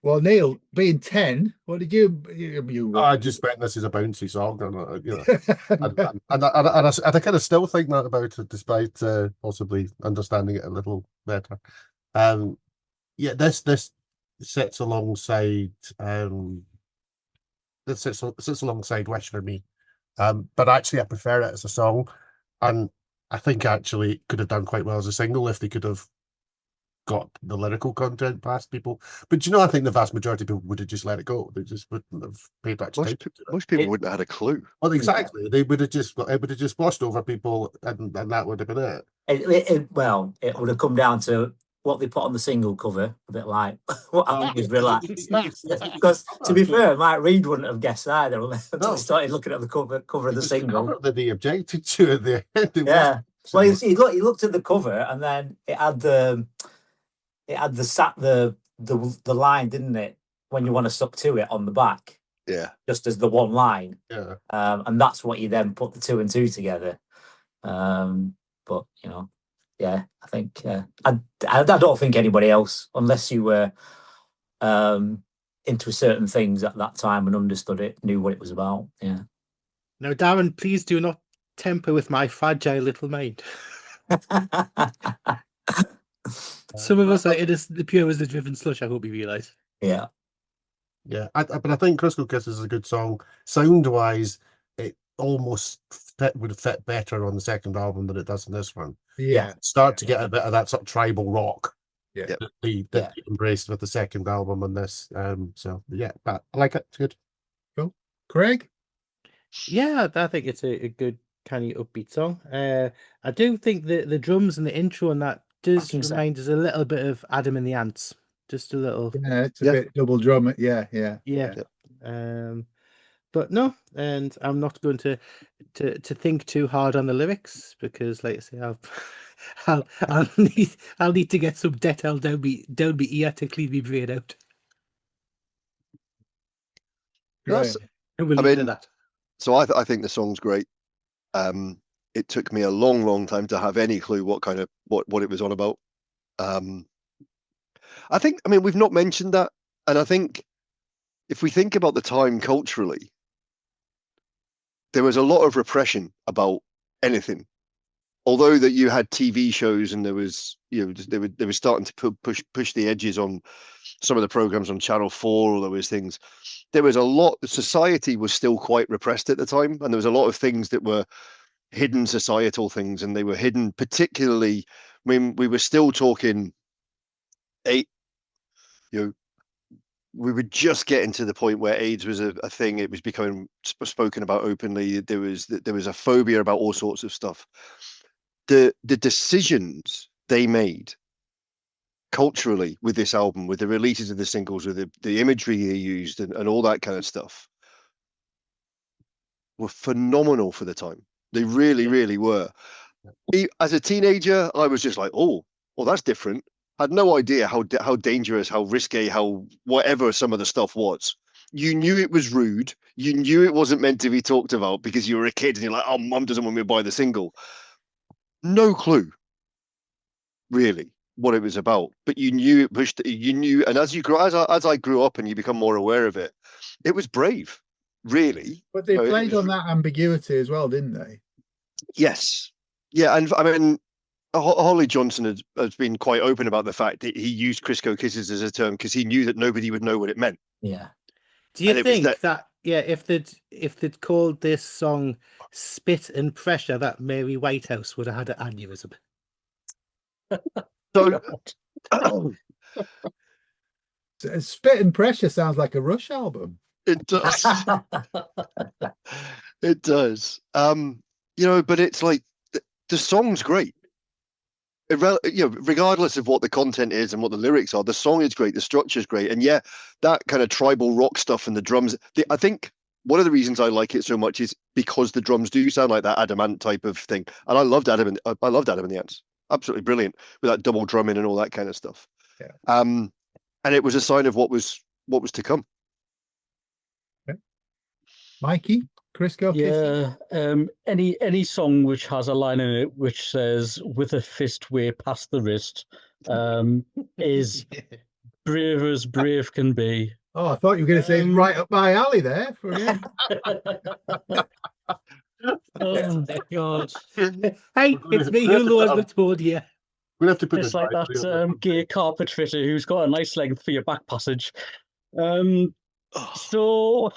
[SPEAKER 3] Well, Neil, being 10, what did you
[SPEAKER 6] I just meant this is a bouncy song, and you know, and I kind of still think that about it, despite possibly understanding it a little better. Yeah, this sits alongside sits alongside Wish for me, but actually I prefer it as a song, and I think actually it could have done quite well as a single if they could have got the lyrical content past people. But you know, I think the vast majority of people would have just let it go. They just wouldn't have paid much attention to it.
[SPEAKER 4] Most people wouldn't have had a clue.
[SPEAKER 6] Well, exactly. They would have just washed over people, and that would have been it.
[SPEAKER 5] Well, it would have come down to what they put on the single cover, a bit like what I think is relaxed. Because to be fair, Mike Reid wouldn't have guessed either until he started looking at the cover of the single.
[SPEAKER 6] That he objected to at the end.
[SPEAKER 5] Yeah. Well, he looked at the cover, and then it had the line, didn't it? When you want to suck to it on the back.
[SPEAKER 4] Yeah.
[SPEAKER 5] Just as the one line.
[SPEAKER 6] Yeah.
[SPEAKER 5] And that's what you then put the 2 and 2 together. But you know, yeah, I think I don't think anybody else, unless you were into certain things at that time and understood it, knew what it was about. Yeah.
[SPEAKER 1] Now, Darren, please do not temper with my fragile little mind. Some of us are in the pure as the driven slush, I hope you realise.
[SPEAKER 5] Yeah.
[SPEAKER 6] Yeah, but I think Crisco Kisses is a good song. Sound-wise, it almost would fit better on the second album than it does in this one.
[SPEAKER 3] Yeah.
[SPEAKER 6] Start to get a bit of that sort of tribal rock
[SPEAKER 3] Yeah.
[SPEAKER 6] that they embraced with the second album on this. So, yeah, but I like it. It's good.
[SPEAKER 3] Cool. Craig?
[SPEAKER 1] Yeah, I think it's a good kind of upbeat song. I do think the drums and the intro and that does remind us a little bit of Adam and the Ants. Just a little.
[SPEAKER 3] Yeah, it's a bit double drum. Yeah.
[SPEAKER 1] But no, and I'm not going to think too hard on the lyrics because, like I say, I'll need to get some Dettol down my ear to clean my brain out.
[SPEAKER 3] Right.
[SPEAKER 1] And we'll leave it at that.
[SPEAKER 4] So I think the song's great. It took me a long time to have any clue what it was on about. I mean, we've not mentioned that, and I think if we think about the time culturally, there was a lot of repression about anything. Although that you had TV shows and there was, they were starting to push the edges on some of the programs on Channel 4, all those things. there was a lot. Society was still quite repressed at the time, and there was a lot of things that were hidden societal things, and they were hidden particularly when we were still talking eight. You know, we were just getting to the point where AIDS was a thing. It was becoming spoken about openly. There was a phobia about all sorts of stuff. The decisions they made culturally with this album, with the releases of the singles, with the imagery they used, and all that kind of stuff, were phenomenal for the time. They really, really were. As a teenager, I was just like, oh, well, that's different. Had no idea how dangerous, how risque, how whatever some of the stuff was. You knew it was rude. You knew it wasn't meant to be talked about because you were a kid and you're like, oh, mum doesn't want me to buy the single. No clue, really, what it was about. But you knew it pushed. You knew, and as I grew up and you become more aware of it, it was brave, really.
[SPEAKER 3] But they played on that ambiguity as well, didn't they?
[SPEAKER 4] Yes. Yeah, and I mean, Holly Johnson has been quite open about the fact that he used Crisco Kisses as a term because he knew that nobody would know what it meant.
[SPEAKER 5] Yeah.
[SPEAKER 1] Do you think that yeah, if they'd called this song "Spit and Pressure," that Mary Whitehouse would have had an aneurysm?
[SPEAKER 4] So,
[SPEAKER 3] Spit and Pressure sounds like a Rush album.
[SPEAKER 4] It does. It does. You know, but it's like the song's great. Regardless of what the content is and what the lyrics are, the song is great, the structure's great, and yeah, that kind of tribal rock stuff and the drums. I think one of the reasons I like it so much is because the drums do sound like that Adamant type of thing, and I loved Adam and the Ants. Absolutely brilliant with that double drumming and all that kind of stuff.
[SPEAKER 3] Yeah.
[SPEAKER 4] And it was a sign of what was to come.
[SPEAKER 3] Okay. Mikey, Crisco Kisses?
[SPEAKER 2] Yeah, any song which has a line in it which says "with a fist way past the wrist" is brave as brave can be.
[SPEAKER 3] Oh, I thought you were going to say right up my alley there for me.
[SPEAKER 1] Oh my God! Hey, it's me who lures the toad here.
[SPEAKER 6] We'll have to put
[SPEAKER 2] It's like that gay carpet fitter who's got a nice length for your back passage. So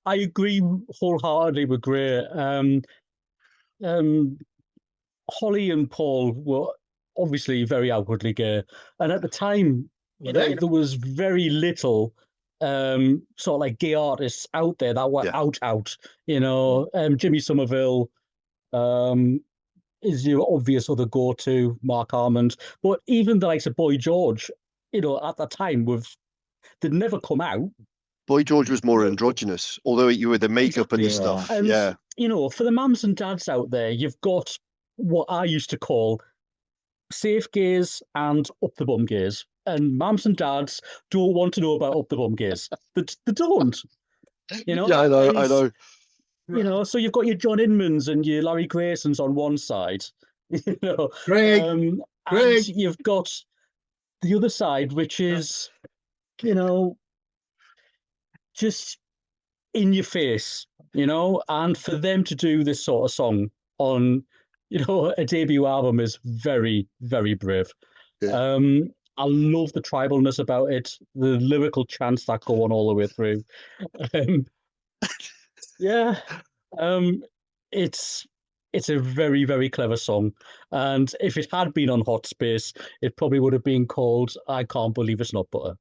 [SPEAKER 2] I agree wholeheartedly with Gray. Holly and Paul were obviously very outwardly gay, and at the time, there was very little sort of like gay artists out there that were out. You know, Jimmy Somerville is your obvious other go-to, Mark Armand, but even the likes of Boy George, you know, at that time they'd never come out.
[SPEAKER 4] Boy George was more androgynous, although you were the makeup and the stuff.
[SPEAKER 2] And,
[SPEAKER 4] yeah.
[SPEAKER 2] You know, for the mums and dads out there, you've got what I used to call safe gays and up the bum gays. And mums and dads don't want to know about up the bum gays. They don't. You know?
[SPEAKER 4] Yeah, I know.
[SPEAKER 2] You know, so you've got your John Inmans and your Larry Graysons on one side. You know,
[SPEAKER 3] Craig.
[SPEAKER 2] And you've got the other side, which is, you know, just in your face, you know, and for them to do this sort of song on, you know, a debut album is very, very brave.
[SPEAKER 4] Yeah.
[SPEAKER 2] I love the tribalness about it, the lyrical chants that go on all the way through. It's a very, very clever song. And if it had been on Hot Space, it probably would have been called "I Can't Believe It's Not Butter."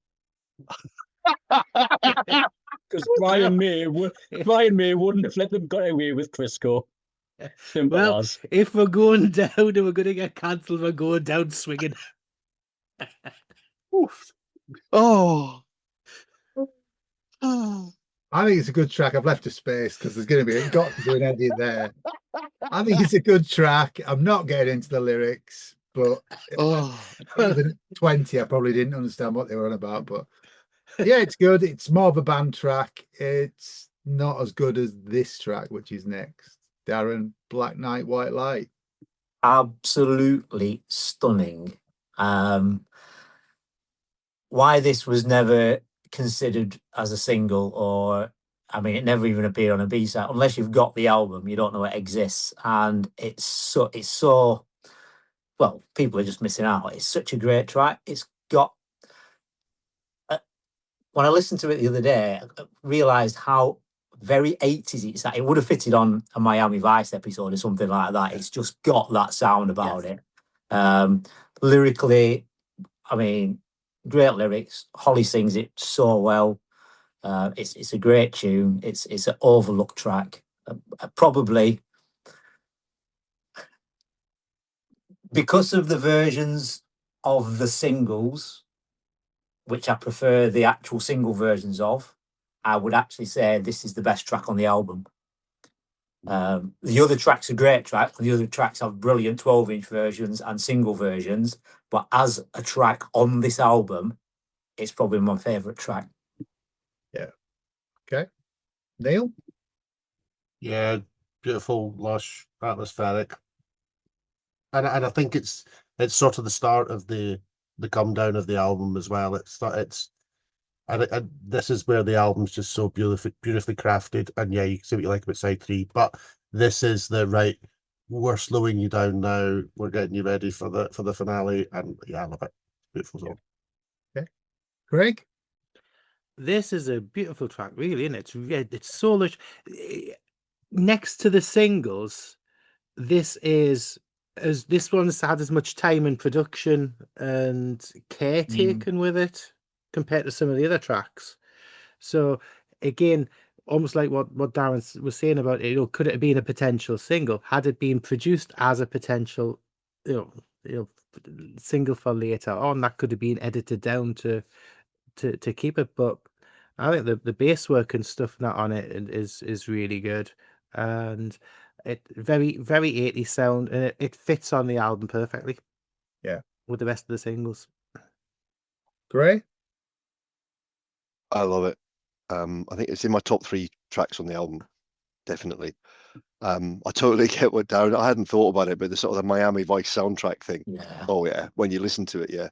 [SPEAKER 2] Because Brian May wouldn't have let them get away with Crisco. Simple
[SPEAKER 1] Well,
[SPEAKER 2] as.
[SPEAKER 1] if we're going down and we're going to get cancelled, we're going down swinging.
[SPEAKER 4] Oh.
[SPEAKER 3] I think it's a good track. I've left a space because there's going to be got to do an edit there. I think it's a good track. I'm not getting into the lyrics, but even 20, I probably didn't understand what they were on about. But yeah, it's good. It's more of a band track. It's not as good as this track, which is next. Darren, Black Night, White Light.
[SPEAKER 5] Absolutely stunning. Why this was never considered as a single, or I mean, it never even appeared on a B-side. Unless you've got the album, you don't know it exists, and it's so well. People are just missing out. It's such a great track. It's got when I listened to it the other day, I realised how very 80s it's that. It would have fitted on a Miami Vice episode or something like that. It's just got that sound about it. Lyrically, I mean, great lyrics. Holly sings it so well. It's a great tune. It's an overlooked track. Probably because of the versions of the singles, which I prefer the actual single versions of, I would actually say this is the best track on the album. The other tracks are great tracks. The other tracks have brilliant 12-inch versions and single versions. But as a track on this album, it's probably my favourite track.
[SPEAKER 3] Yeah. Okay. Neil?
[SPEAKER 6] Yeah, beautiful, lush, atmospheric. And I think it's sort of the start of the come down of the album as well. And this is where the album's just so beautifully crafted. And yeah, you can see what you like about side 3, but this is the right. We're slowing you down now. We're getting you ready for the finale, and yeah, I love it. Beautiful song.
[SPEAKER 3] Okay, Greg.
[SPEAKER 1] This is a beautiful track, really, isn't it? It's so lush. Next to the singles, this one's had as much time in production and care taken with it compared to some of the other tracks. So again, almost like what Darren was saying about it, could it have been a potential single had it been produced as a potential, single for later on? That could have been edited down to keep it, but I think the bass work and stuff that on it is really good, and it very 80s sound, and it fits on the album perfectly.
[SPEAKER 3] Yeah,
[SPEAKER 1] with the rest of the singles.
[SPEAKER 3] Gray?
[SPEAKER 4] I love it. I think it's in my top 3 tracks on the album, definitely. I totally get what Darren. I hadn't thought about it, but the sort of the Miami Vice soundtrack thing.
[SPEAKER 5] Yeah.
[SPEAKER 4] Oh yeah, when you listen to it, yeah.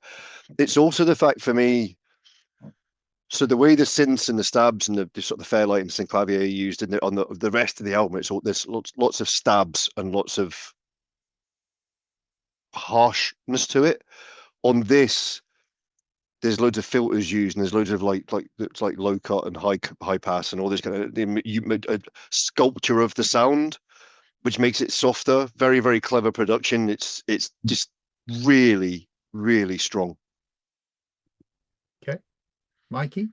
[SPEAKER 4] It's also the fact for me. So the way the synths and the stabs and the sort of the Fairlight and synclavier are used on the rest of the album, there's lots of stabs and lots of harshness to it. On this, there's loads of filters used, and there's loads of like low cut and high pass and all this kind of sculpture of the sound, which makes it softer. Very, very clever production. It's just really, really strong.
[SPEAKER 3] Okay, Mikey?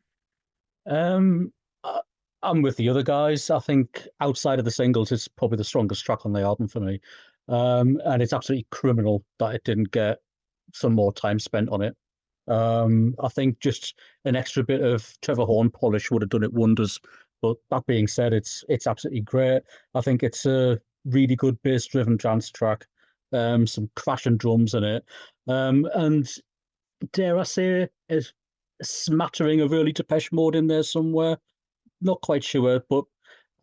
[SPEAKER 2] I'm with the other guys. I think outside of the singles, it's probably the strongest track on the album for me. And it's absolutely criminal that it didn't get some more time spent on it. I think just an extra bit of Trevor Horn polish would have done it wonders. But that being said, it's absolutely great. I think it's a really good bass-driven dance track. Some crashing drums in it. And dare I say, a smattering of early Depeche Mode in there somewhere. Not quite sure, but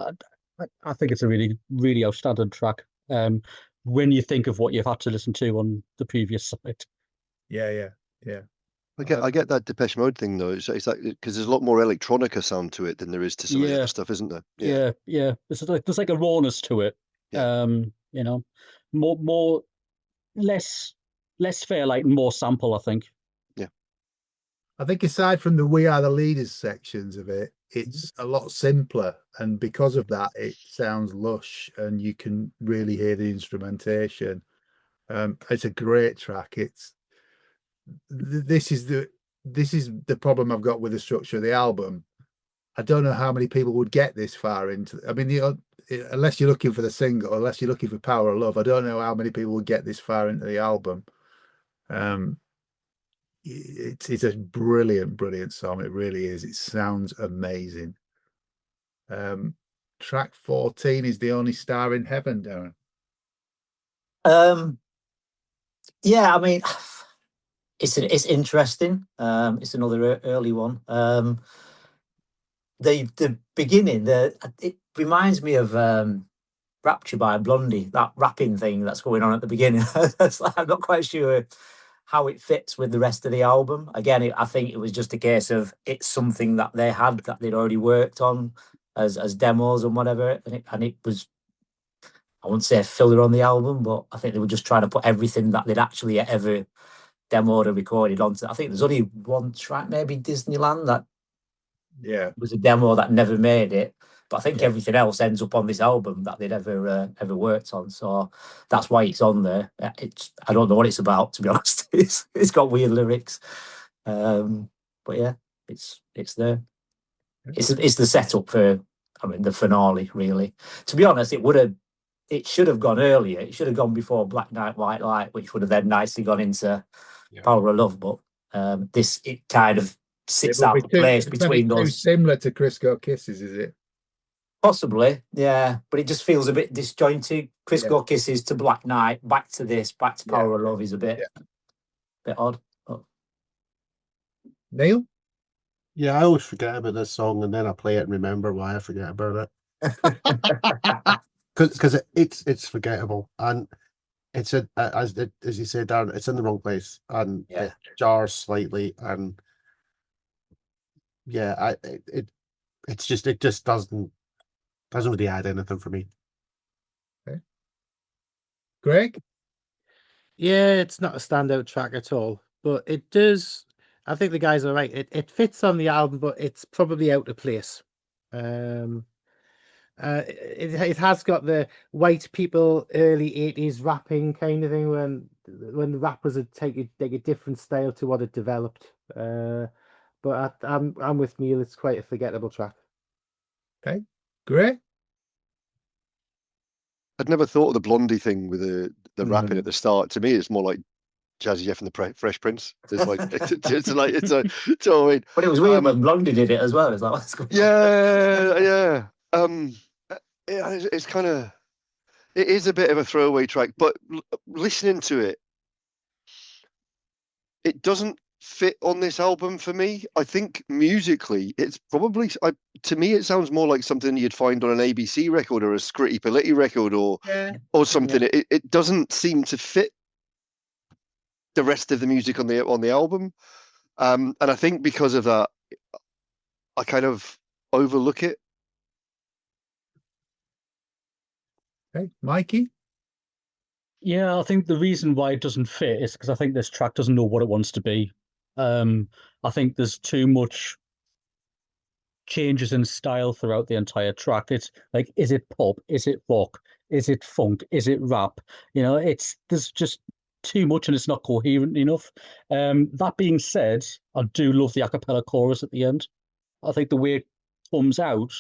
[SPEAKER 2] I think it's a really, really outstanding track. When you think of what you've had to listen to on the previous side.
[SPEAKER 3] Yeah.
[SPEAKER 4] I get that Depeche Mode thing though. It's like because there's a lot more electronica sound to it than there is to some of the other stuff, isn't there?
[SPEAKER 2] Yeah. There's like a rawness to it.
[SPEAKER 4] Yeah.
[SPEAKER 2] More less Fairlight and more sample, I think.
[SPEAKER 4] Yeah.
[SPEAKER 3] I think aside from the We Are the Leaders sections of it, it's a lot simpler, and because of that, it sounds lush, and you can really hear the instrumentation. It's a great track. This is the problem I've got with the structure of the album. I don't know how many people would get this far into. I mean, unless you're looking for the single, unless you're looking for Power of Love, I don't know how many people would get this far into the album. It's a brilliant song. It really is. It sounds amazing. Track 14 is The Only Star in Heaven, Darren.
[SPEAKER 5] Yeah, I mean, it's interesting. It's another early one. The beginning, it reminds me of Rapture by Blondie, that rapping thing that's going on at the beginning. I'm not quite sure how it fits with the rest of the album. Again, I think it was just a case of it's something that they had that they'd already worked on as demos and whatever, and it was, I wouldn't say a filler on the album, but I think they were just trying to put everything that they'd actually ever demoed and recorded onto. I think there's only one track, maybe Disneyland, that
[SPEAKER 3] Yeah.
[SPEAKER 5] was a demo that never made it. But I think
[SPEAKER 3] Yeah.
[SPEAKER 5] everything else ends up on this album that they'd ever worked on. So that's why it's on there. I don't know what it's about, to be honest. It's got weird lyrics. But yeah, it's there. It's the setup for, I mean, the finale, really. To be honest, it should have gone earlier. It should have gone before Black Night, White Light, which would have then nicely gone into Power of Love. But it kind of sits out the place between
[SPEAKER 3] too
[SPEAKER 5] those.
[SPEAKER 3] similar to Crisco Kisses, is it?
[SPEAKER 5] Possibly, yeah. But it just feels a bit disjointed. Crisco Kisses to Black Night, back to this, back to Power of Love is a bit odd. But...
[SPEAKER 3] Neil?
[SPEAKER 6] Yeah, I always forget about this song, and then I play it and remember why I forget about it. Because it's forgettable, and it's as you say, Darren, it's in the wrong place, and it jars slightly, and it just doesn't really add anything for me.
[SPEAKER 3] Okay. Greg?
[SPEAKER 1] Yeah, it's not a standout track at all, but it does. I think the guys are right. It fits on the album, but it's probably out of place. It has got the white people early 80s rapping kind of thing when the rappers would take a different style to what it developed. But I'm with Neil. It's quite a forgettable track.
[SPEAKER 3] Okay, Greg?
[SPEAKER 4] I'd never thought of the Blondie thing with the rapping at the start. To me, it's more like Jazzy Jeff and the Fresh Prince. It's like it's a. So I mean,
[SPEAKER 5] but it was weird when Blondie did it as well. It's like, what's going on?
[SPEAKER 4] It's kind of, it is a bit of a throwaway track, but listening to it, it doesn't fit on this album for me. I think musically, it's probably, to me, it sounds more like something you'd find on an ABC record or a Scritti Politti record or something. Yeah. It doesn't seem to fit the rest of the music on the album, and I think because of that, I kind of overlook it.
[SPEAKER 3] Okay, Mikey?
[SPEAKER 2] Yeah, I think the reason why it doesn't fit is because I think this track doesn't know what it wants to be. I think there's too much changes in style throughout the entire track. It's like, is it pop? Is it rock? Is it funk? Is it rap? You know, there's just too much and it's not coherent enough. That being said, I do love the a cappella chorus at the end. I think the way it comes out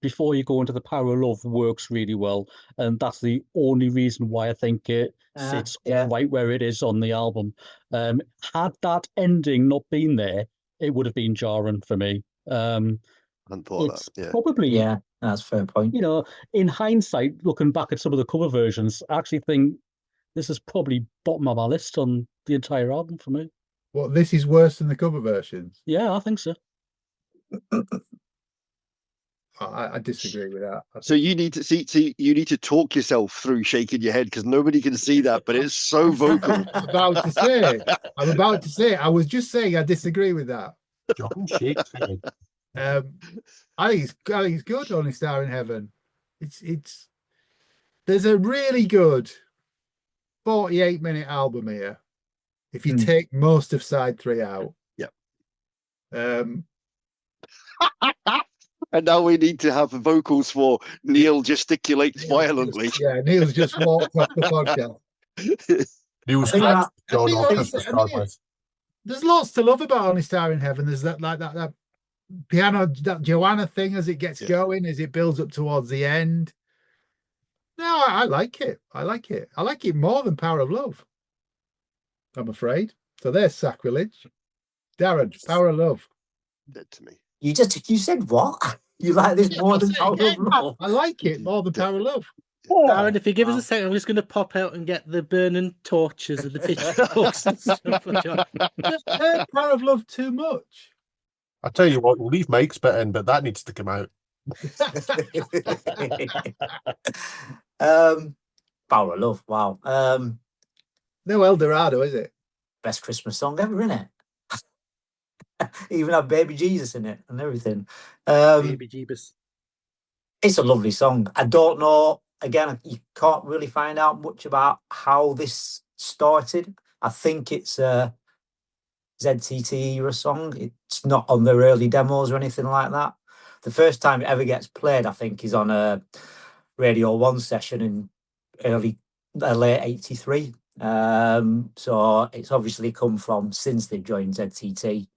[SPEAKER 2] before you go into the Power of Love works really well, and that's the only reason why I think it sits right where it is on the album. Had that ending not been there, it would have been jarring for me. It's probably
[SPEAKER 5] that's a fair point.
[SPEAKER 2] You know, in hindsight, looking back at some of the cover versions, I actually think this is probably bottom of my list on the entire album for me.
[SPEAKER 3] Well, this is worse than the cover versions?
[SPEAKER 2] Yeah, I think so.
[SPEAKER 3] I disagree with that.
[SPEAKER 4] So you need to you need to talk yourself through shaking your head because nobody can see that, but it's so vocal.
[SPEAKER 3] I'm about to say. I was just saying I disagree with that.
[SPEAKER 6] John shakes head.
[SPEAKER 3] I think it's good. Only Star in Heaven. There's a really good 48-minute album here. If you take most of side 3 out.
[SPEAKER 4] Yep. And now we need to have vocals for Neil gesticulates violently.
[SPEAKER 3] Yeah, Neil's just walked off the podcast. There's lots to love about Only Star in Heaven. There's that piano, that Joanna thing as it gets going, as it builds up towards the end. No, I like it. I like it more than Power of Love, I'm afraid. So there's sacrilege. Darren, Power of Love.
[SPEAKER 4] Dead to me.
[SPEAKER 5] You said what? You like this more than Power of Love?
[SPEAKER 3] I like it more than Power of Love.
[SPEAKER 1] Darren, if you give us a second, I'm just going to pop out and get the burning torches and the pitchforks and stuff.
[SPEAKER 3] Power of Love too much.
[SPEAKER 6] I tell you what, we'll leave Mike's bit in, but that needs to come out.
[SPEAKER 5] Power of Love, wow.
[SPEAKER 3] No El Dorado, is it?
[SPEAKER 5] Best Christmas song ever, isn't it? Even have Baby Jesus in it and everything.
[SPEAKER 1] Baby Jeebus.
[SPEAKER 5] It's a lovely song. I don't know. Again, you can't really find out much about how this started. I think it's ZTT era song. It's not on their early demos or anything like that. The first time it ever gets played, I think, is on a Radio 1 session in late 83. So it's obviously come from since they've joined ZTT.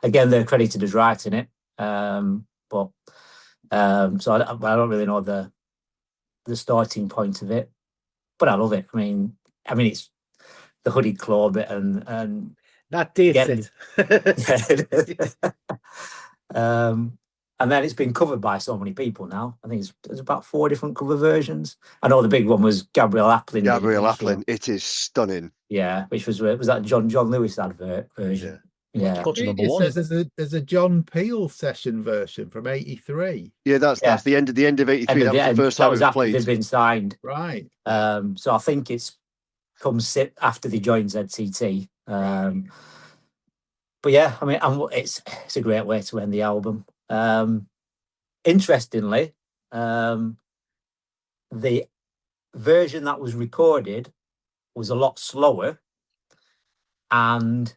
[SPEAKER 5] Again, they're credited as writing it. So I don't really know the starting point of it, but I love it. I mean it's the hooded claw bit and
[SPEAKER 1] that dates it.
[SPEAKER 5] And then it's been covered by so many people now. I think there's about 4 different cover versions. I know the big one was Gabriel Applin.
[SPEAKER 4] Gabriel Applin, it is stunning.
[SPEAKER 5] Yeah, which was that John Lewis advert version. Yeah.
[SPEAKER 2] Got to number
[SPEAKER 3] It
[SPEAKER 2] 1.
[SPEAKER 3] says there's a John Peel session version from '83.
[SPEAKER 4] Yeah, that's the end of '83. That was the first time it was
[SPEAKER 5] after
[SPEAKER 4] played.
[SPEAKER 5] they've been signed.
[SPEAKER 3] Right.
[SPEAKER 5] So I think it's sit after they joined ZTT. But yeah, I mean, it's a great way to end the album. Interestingly, the version that was recorded was a lot slower, and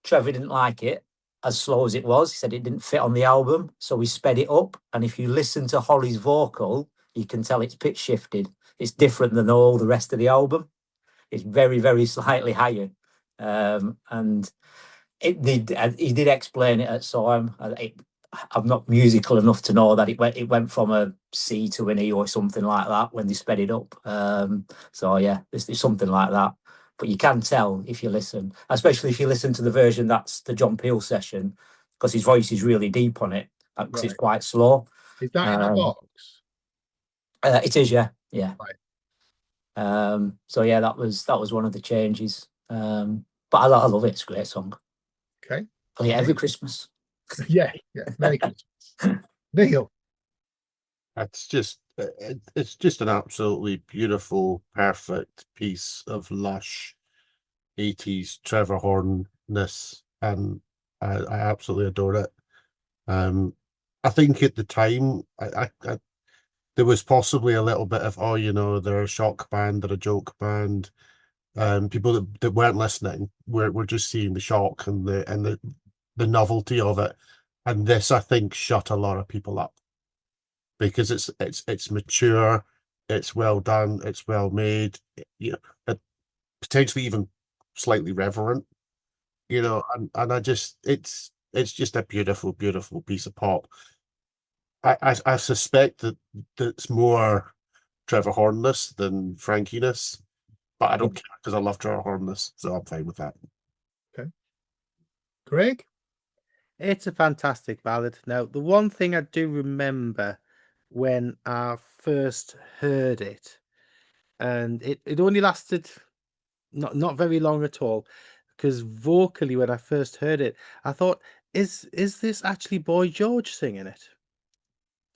[SPEAKER 5] Trevor didn't like it as slow as it was. He said it didn't fit on the album, so we sped it up. And if you listen to Holly's vocal, you can tell it's pitch shifted. It's different than all the rest of the album. It's very, very slightly higher. And he did explain it at SOAM. I'm not musical enough to know that it went from a C to an E or something like that when they sped it up. So yeah, there's something like that. But you can tell if you listen, especially if you listen to the version that's the John Peel session, because his voice is really deep on it, because it's quite slow.
[SPEAKER 3] Is that in the box?
[SPEAKER 5] It is, yeah.
[SPEAKER 3] Right.
[SPEAKER 5] So yeah, that was one of the changes. But I love it. It's a great song.
[SPEAKER 3] Okay.
[SPEAKER 5] Play it every Christmas.
[SPEAKER 3] Yeah. Merry Christmas. Neil.
[SPEAKER 6] It's just an absolutely beautiful, perfect piece of lush 80s Trevor Horn-ness, and I absolutely adore it. I think at the time, I there was possibly a little bit of, they're a shock band, they're a joke band. People that weren't listening were just seeing the shock and the novelty of it, and this, I think, shut a lot of people up, because it's mature, it's well done, it's well made, potentially even slightly reverent, and I just it's just a beautiful, beautiful piece of pop. I suspect that it's more Trevor Horn-ness than Frankie-ness, but I don't care, because I love Trevor Horn-ness, so I'm fine with that.
[SPEAKER 3] Okay. Craig?
[SPEAKER 1] It's a fantastic ballad. Now, the one thing I do remember when I first heard it, and it only lasted not very long at all, because vocally, when I first heard it, I thought, is this actually Boy George singing it?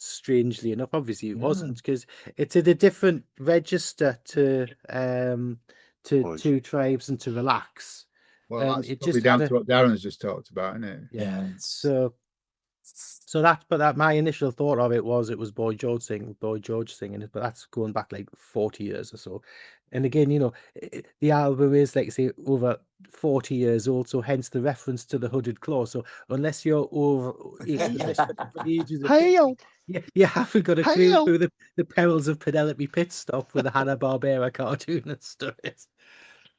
[SPEAKER 1] Strangely enough, obviously it wasn't, because it's at a different register to Two Tribes and to Relax.
[SPEAKER 3] Well, that's
[SPEAKER 1] it
[SPEAKER 3] probably
[SPEAKER 1] just
[SPEAKER 3] down
[SPEAKER 1] had
[SPEAKER 3] to what Darren's just talked about, isn't it?
[SPEAKER 5] Yeah.
[SPEAKER 1] So that my initial thought of it was Boy George singing it, but that's going back like 40 years or so. And again, the album is, like, say, over 40 years old, so hence the reference to the hooded claw. So unless you're over you haven't got a clue through the perils of Penelope Pitstop with the Hanna-Barbera cartoon and stuff.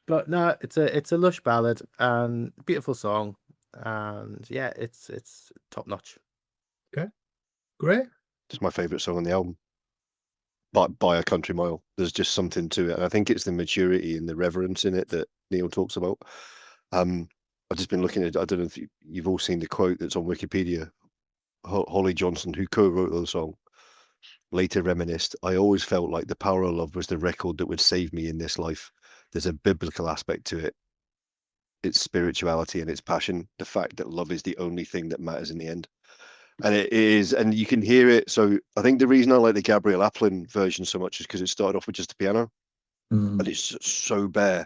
[SPEAKER 1] But no, it's a lush ballad and beautiful song, and yeah, it's top notch.
[SPEAKER 3] Okay, great.
[SPEAKER 4] Just my favourite song on the album, by a country mile. There's just something to it, and I think it's the maturity and the reverence in it that Neil talks about. I've just been looking at, I don't know if you've all seen the quote that's on Wikipedia. Holly Johnson, who co-wrote the song, later reminisced, "I always felt like The Power of Love was the record that would save me in this life. There's a biblical aspect to it. Its spirituality and its passion, the fact that love is the only thing that matters in the end." And it is, and you can hear it. So I think the reason I like the Gabriel Applin version so much is because it started off with just a piano, and it's so bare,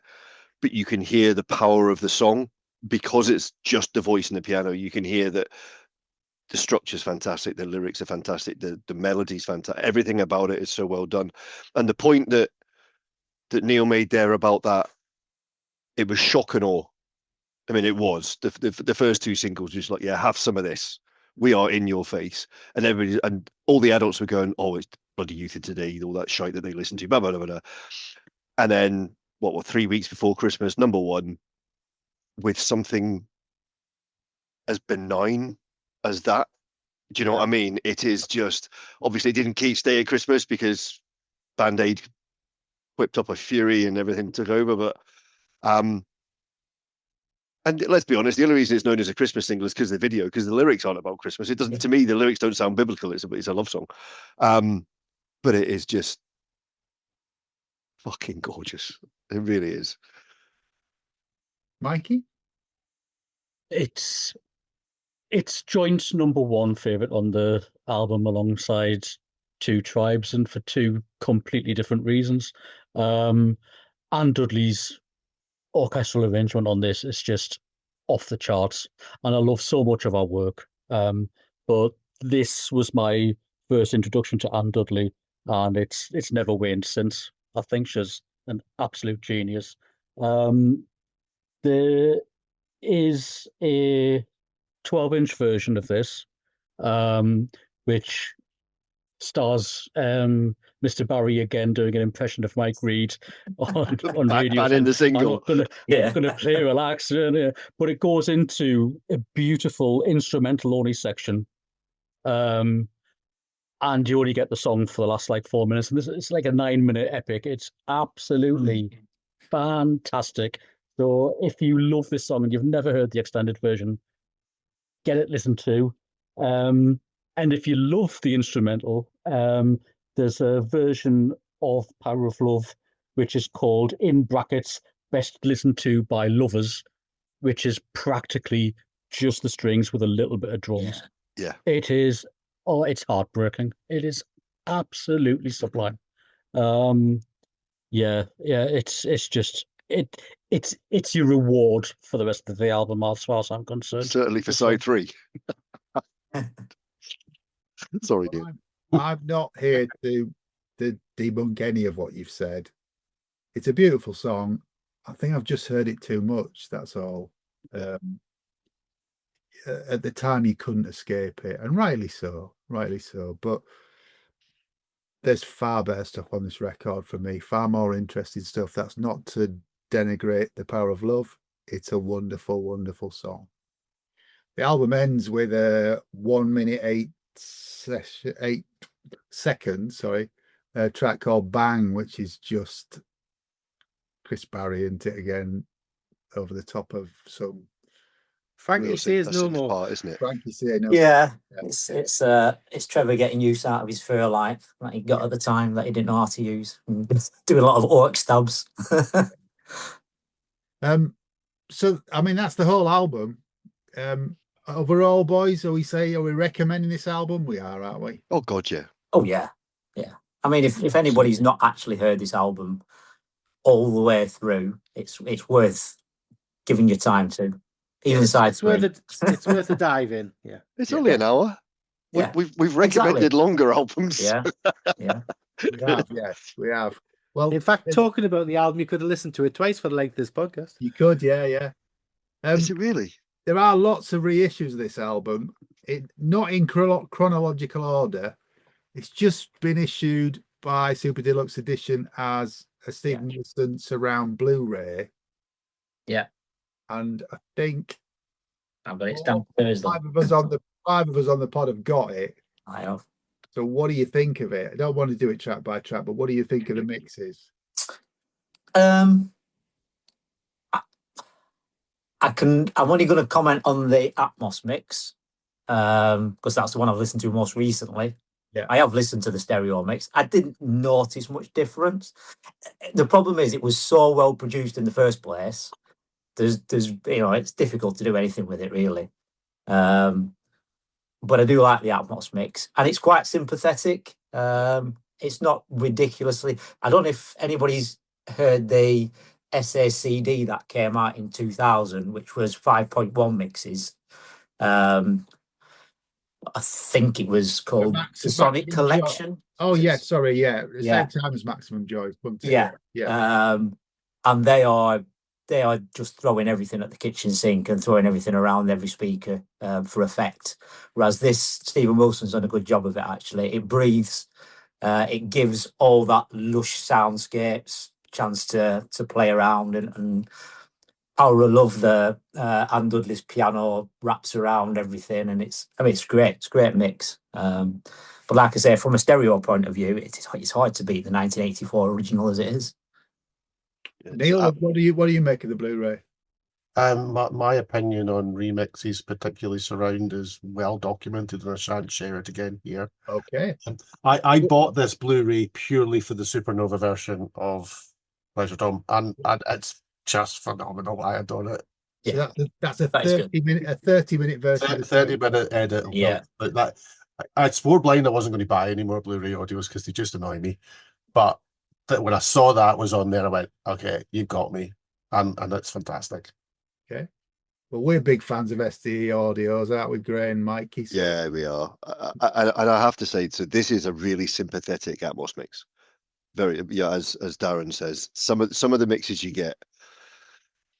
[SPEAKER 4] but you can hear the power of the song because it's just the voice and the piano. You can hear that the structure's fantastic, the lyrics are fantastic, the melody's fantastic, everything about it is so well done. And the point that Neil made there about that, it was shock and awe. I mean, it was the first two singles, just like, yeah, have some of this. We are in your face, and everybody and all the adults were going, "Oh, it's bloody Youth of Today," all that shite that they listen to, blah blah blah blah. And then what 3 weeks before Christmas, number one, with something as benign as that. Do you know what I mean? It is just obviously it didn't keep stay at Christmas because Band Aid whipped up a fury and everything took over, but and let's be honest, the only reason it's known as a Christmas single is because of the video, because the lyrics aren't about Christmas. It doesn't, to me, the lyrics don't sound biblical. It's a love song. But it is just fucking gorgeous. It really is.
[SPEAKER 3] Mikey?
[SPEAKER 2] It's joint number one favorite on the album alongside Two Tribes, and for two completely different reasons. Anne Dudley's orchestral arrangement on this is just off the charts, and I love so much of our work. But this was my first introduction to Anne Dudley, and it's never waned since. I think she's an absolute genius. There is a 12-inch version of this, which stars Mr. Barry again doing an impression of Mike Reid on radio.
[SPEAKER 4] And in the single.
[SPEAKER 2] I'm not gonna play relax, but it goes into a beautiful instrumental only section, and you only get the song for the last like 4 minutes, and it's like a 9-minute epic. It's absolutely fantastic. So if you love this song and you've never heard the extended version, get it listened to. And if you love the instrumental, there's a version of Power of Love, which is called, in brackets, Best Listened to by Lovers, which is practically just the strings with a little bit of drums.
[SPEAKER 4] Yeah.
[SPEAKER 2] It is, it's heartbreaking. It is absolutely sublime. It's just, it's your reward for the rest of the album, as far as I'm concerned.
[SPEAKER 4] Certainly for side 3. Sorry, dude.
[SPEAKER 3] I'm not here to debunk any of what you've said. It's a beautiful song. I think I've just heard it too much. That's all. At the time, you couldn't escape it, and rightly so. Rightly so. But there's far better stuff on this record for me. Far more interesting stuff. That's not to denigrate the Power of Love. It's a wonderful, wonderful song. The album ends with a 1 minute 8 seconds, a track called Bang, which is just Chris Barry into it again over the top of some
[SPEAKER 1] Frankie says no more,
[SPEAKER 4] part, isn't it?
[SPEAKER 3] Frankie say no.
[SPEAKER 5] Yeah. It's Trevor getting use out of his fur life that he got at the time that he didn't know how to use. Doing a lot of orc stabs.
[SPEAKER 3] So I mean that's the whole album. Overall, boys, are we recommending this album? We are, aren't we?
[SPEAKER 4] Oh God, yeah.
[SPEAKER 5] Oh yeah. I mean, if anybody's not actually heard this album all the way through, it's worth giving your time to. Even side
[SPEAKER 1] it's worth a dive in. Yeah,
[SPEAKER 4] it's only an hour.
[SPEAKER 5] Yeah.
[SPEAKER 4] We've recommended longer albums.
[SPEAKER 5] Yeah.
[SPEAKER 3] Yes, we have. Well,
[SPEAKER 1] in fact, talking about the album, you could have listened to it twice for the length of this podcast.
[SPEAKER 3] You could, yeah.
[SPEAKER 4] Is it really?
[SPEAKER 3] There are lots of reissues of this album, not in chronological order. It's just been issued by Super Deluxe Edition as a Steve Nielsen surround Blu-ray.
[SPEAKER 5] Yeah.
[SPEAKER 3] And I think
[SPEAKER 5] it's downstairs.
[SPEAKER 3] Five of us on the pod have got it.
[SPEAKER 5] I have.
[SPEAKER 3] So what do you think of it? I don't want to do it track by track, but what do you think of the mixes?
[SPEAKER 5] I'm only going to comment on the Atmos mix because that's the one I've listened to most recently.
[SPEAKER 3] Yeah,
[SPEAKER 5] I have listened to the stereo mix. I didn't notice much difference. The problem is it was so well produced in the first place. There's it's difficult to do anything with it really. But I do like the Atmos mix, and it's quite sympathetic. It's not ridiculously. I don't know if anybody's heard the SACD that came out in 2000, which was 5.1 mixes. I think it was called the Sonic Collection.
[SPEAKER 3] Oh yeah, sorry, yeah. Same time as Maximum Joy.
[SPEAKER 5] Yeah. And they are they are just throwing everything at the kitchen sink and throwing everything around every speaker for effect. Whereas this, Stephen Wilson's done a good job of it, actually. It breathes, it gives all that lush soundscapes chance to play around, and I love the Anne Dudley's piano wraps around everything, and it's great. It's a great mix. But like I say, from a stereo point of view, it's hard to beat the 1984 original as it is.
[SPEAKER 3] Neil, what do you make of the Blu-ray?
[SPEAKER 6] My opinion on remixes, particularly surround, is well documented, and I shan't share it again here.
[SPEAKER 3] Okay.
[SPEAKER 6] I bought this Blu-ray purely for the Supernova version of Pleasuredome, and it's just phenomenal. I adore it.
[SPEAKER 3] So
[SPEAKER 5] Yeah,
[SPEAKER 3] that's a
[SPEAKER 5] that is good.
[SPEAKER 3] 30-minute version. of the
[SPEAKER 6] 30-minute edit.
[SPEAKER 5] Yeah.
[SPEAKER 6] Like that. I swore blind I wasn't going to buy any more Blu-ray audios because they just annoy me. But when I saw that was on there, I went, okay, you got me. And it's fantastic.
[SPEAKER 3] Okay. Well, we're big fans of SDE audios, aren't we, Gray and Mikey? So
[SPEAKER 4] Yeah, we are. And I have to say, so this is a really sympathetic Atmos mix. Very, yeah, as Darren says, some of the mixes you get.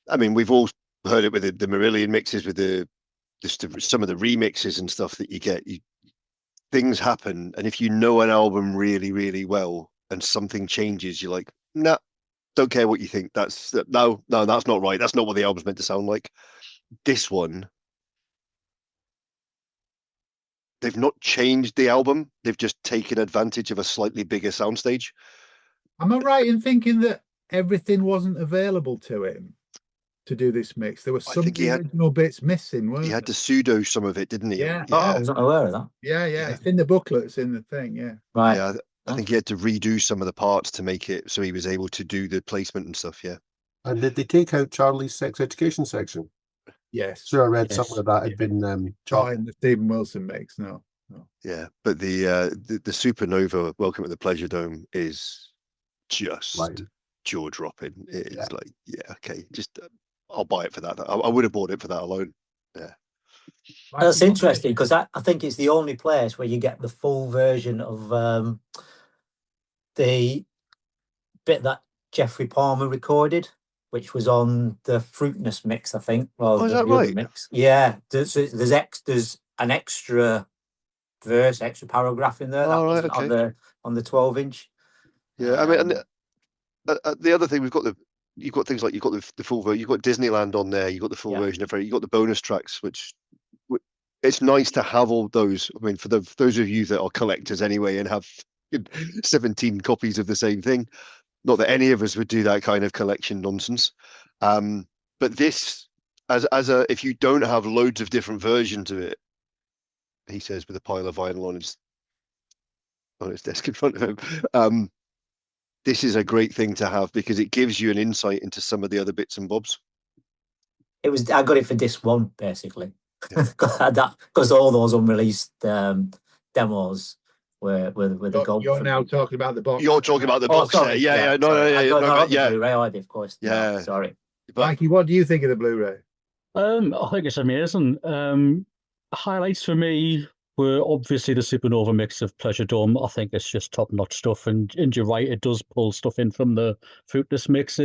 [SPEAKER 4] I mean, we've all heard it with the Marillion mixes, with some of the remixes and stuff that you get. Things happen, and if you know an album really, really well, and something changes, you're like, nah, don't care what you think. No, that's not right. That's not what the album's meant to sound like. This one, they've not changed the album. They've just taken advantage of a slightly bigger soundstage.
[SPEAKER 3] am I right in thinking that everything wasn't available to him to do this mix? There were some original bits missing, weren't
[SPEAKER 4] He
[SPEAKER 3] there?
[SPEAKER 4] had to pseudo some of it, didn't he?
[SPEAKER 3] Yeah.
[SPEAKER 5] Oh, I was not aware of that.
[SPEAKER 3] Yeah. It's in the booklets, in the thing. Yeah.
[SPEAKER 5] Right.
[SPEAKER 4] Yeah, I think he had to redo some of the parts to make it so he was able to do the placement and stuff. Yeah.
[SPEAKER 6] And did they take out Charlie's sex education section?
[SPEAKER 3] Yes.
[SPEAKER 6] Sure, I read
[SPEAKER 5] Yes.
[SPEAKER 6] somewhere that had been
[SPEAKER 3] Not in the Stephen Wilson mix, no.
[SPEAKER 4] Yeah, but the Supernova Welcome to the Pleasuredome is just jaw dropping. It is like, yeah, okay, just I'll buy it for that. I would have bought it for that alone. Yeah.
[SPEAKER 5] That's interesting, because I think it's the only place where you get the full version of the bit that Jeffrey Palmer recorded, which was on the Fruitness mix, I think.
[SPEAKER 4] Is that right?
[SPEAKER 5] Mix. Yeah, there's an extra verse, extra paragraph in there that wasn't on the 12-inch.
[SPEAKER 4] Yeah, I mean, and the other thing, you've got things like you've got the full version, you've got Disneyland on there, you've got the full version of it, you've got the bonus tracks, which it's nice to have all those. I mean, for those of you that are collectors anyway and have 17 copies of the same thing, not that any of us would do that kind of collection nonsense. But this, as if you don't have loads of different versions of it, he says with a pile of vinyl on his desk in front of him. This is a great thing to have because it gives you an insight into some of the other bits and bobs.
[SPEAKER 5] I got it for disc 1, basically, because all those unreleased demos were the gold.
[SPEAKER 3] You're now talking about the box.
[SPEAKER 4] You're talking about the box set. Yeah.
[SPEAKER 5] Blu-ray, I did, of course.
[SPEAKER 4] Yeah.
[SPEAKER 5] No, sorry.
[SPEAKER 3] Mikey, what do you think of the Blu-ray?
[SPEAKER 2] I think it's amazing. Highlights for me were obviously the Supernova mix of Pleasuredome. I think it's just top-notch stuff, and you're right, it does pull stuff in from the Fruitless mix.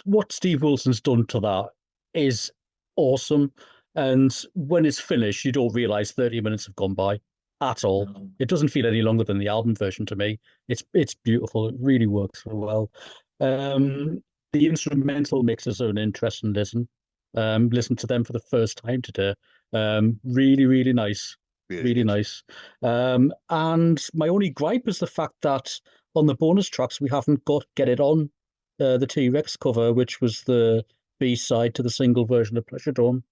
[SPEAKER 2] What Steve Wilson's done to that is awesome, and when it's finished, you don't realise 30 minutes have gone by at all.
[SPEAKER 5] No.
[SPEAKER 2] It doesn't feel any longer than the album version to me. It's beautiful. It really works well. The instrumental mixes are an interesting listen. Listen to them for the first time today. Really, really nice. Really nice. And my only gripe is the fact that on the bonus tracks we haven't got Get It On, the T-Rex cover, which was the B-side to the single version of Pleasuredome.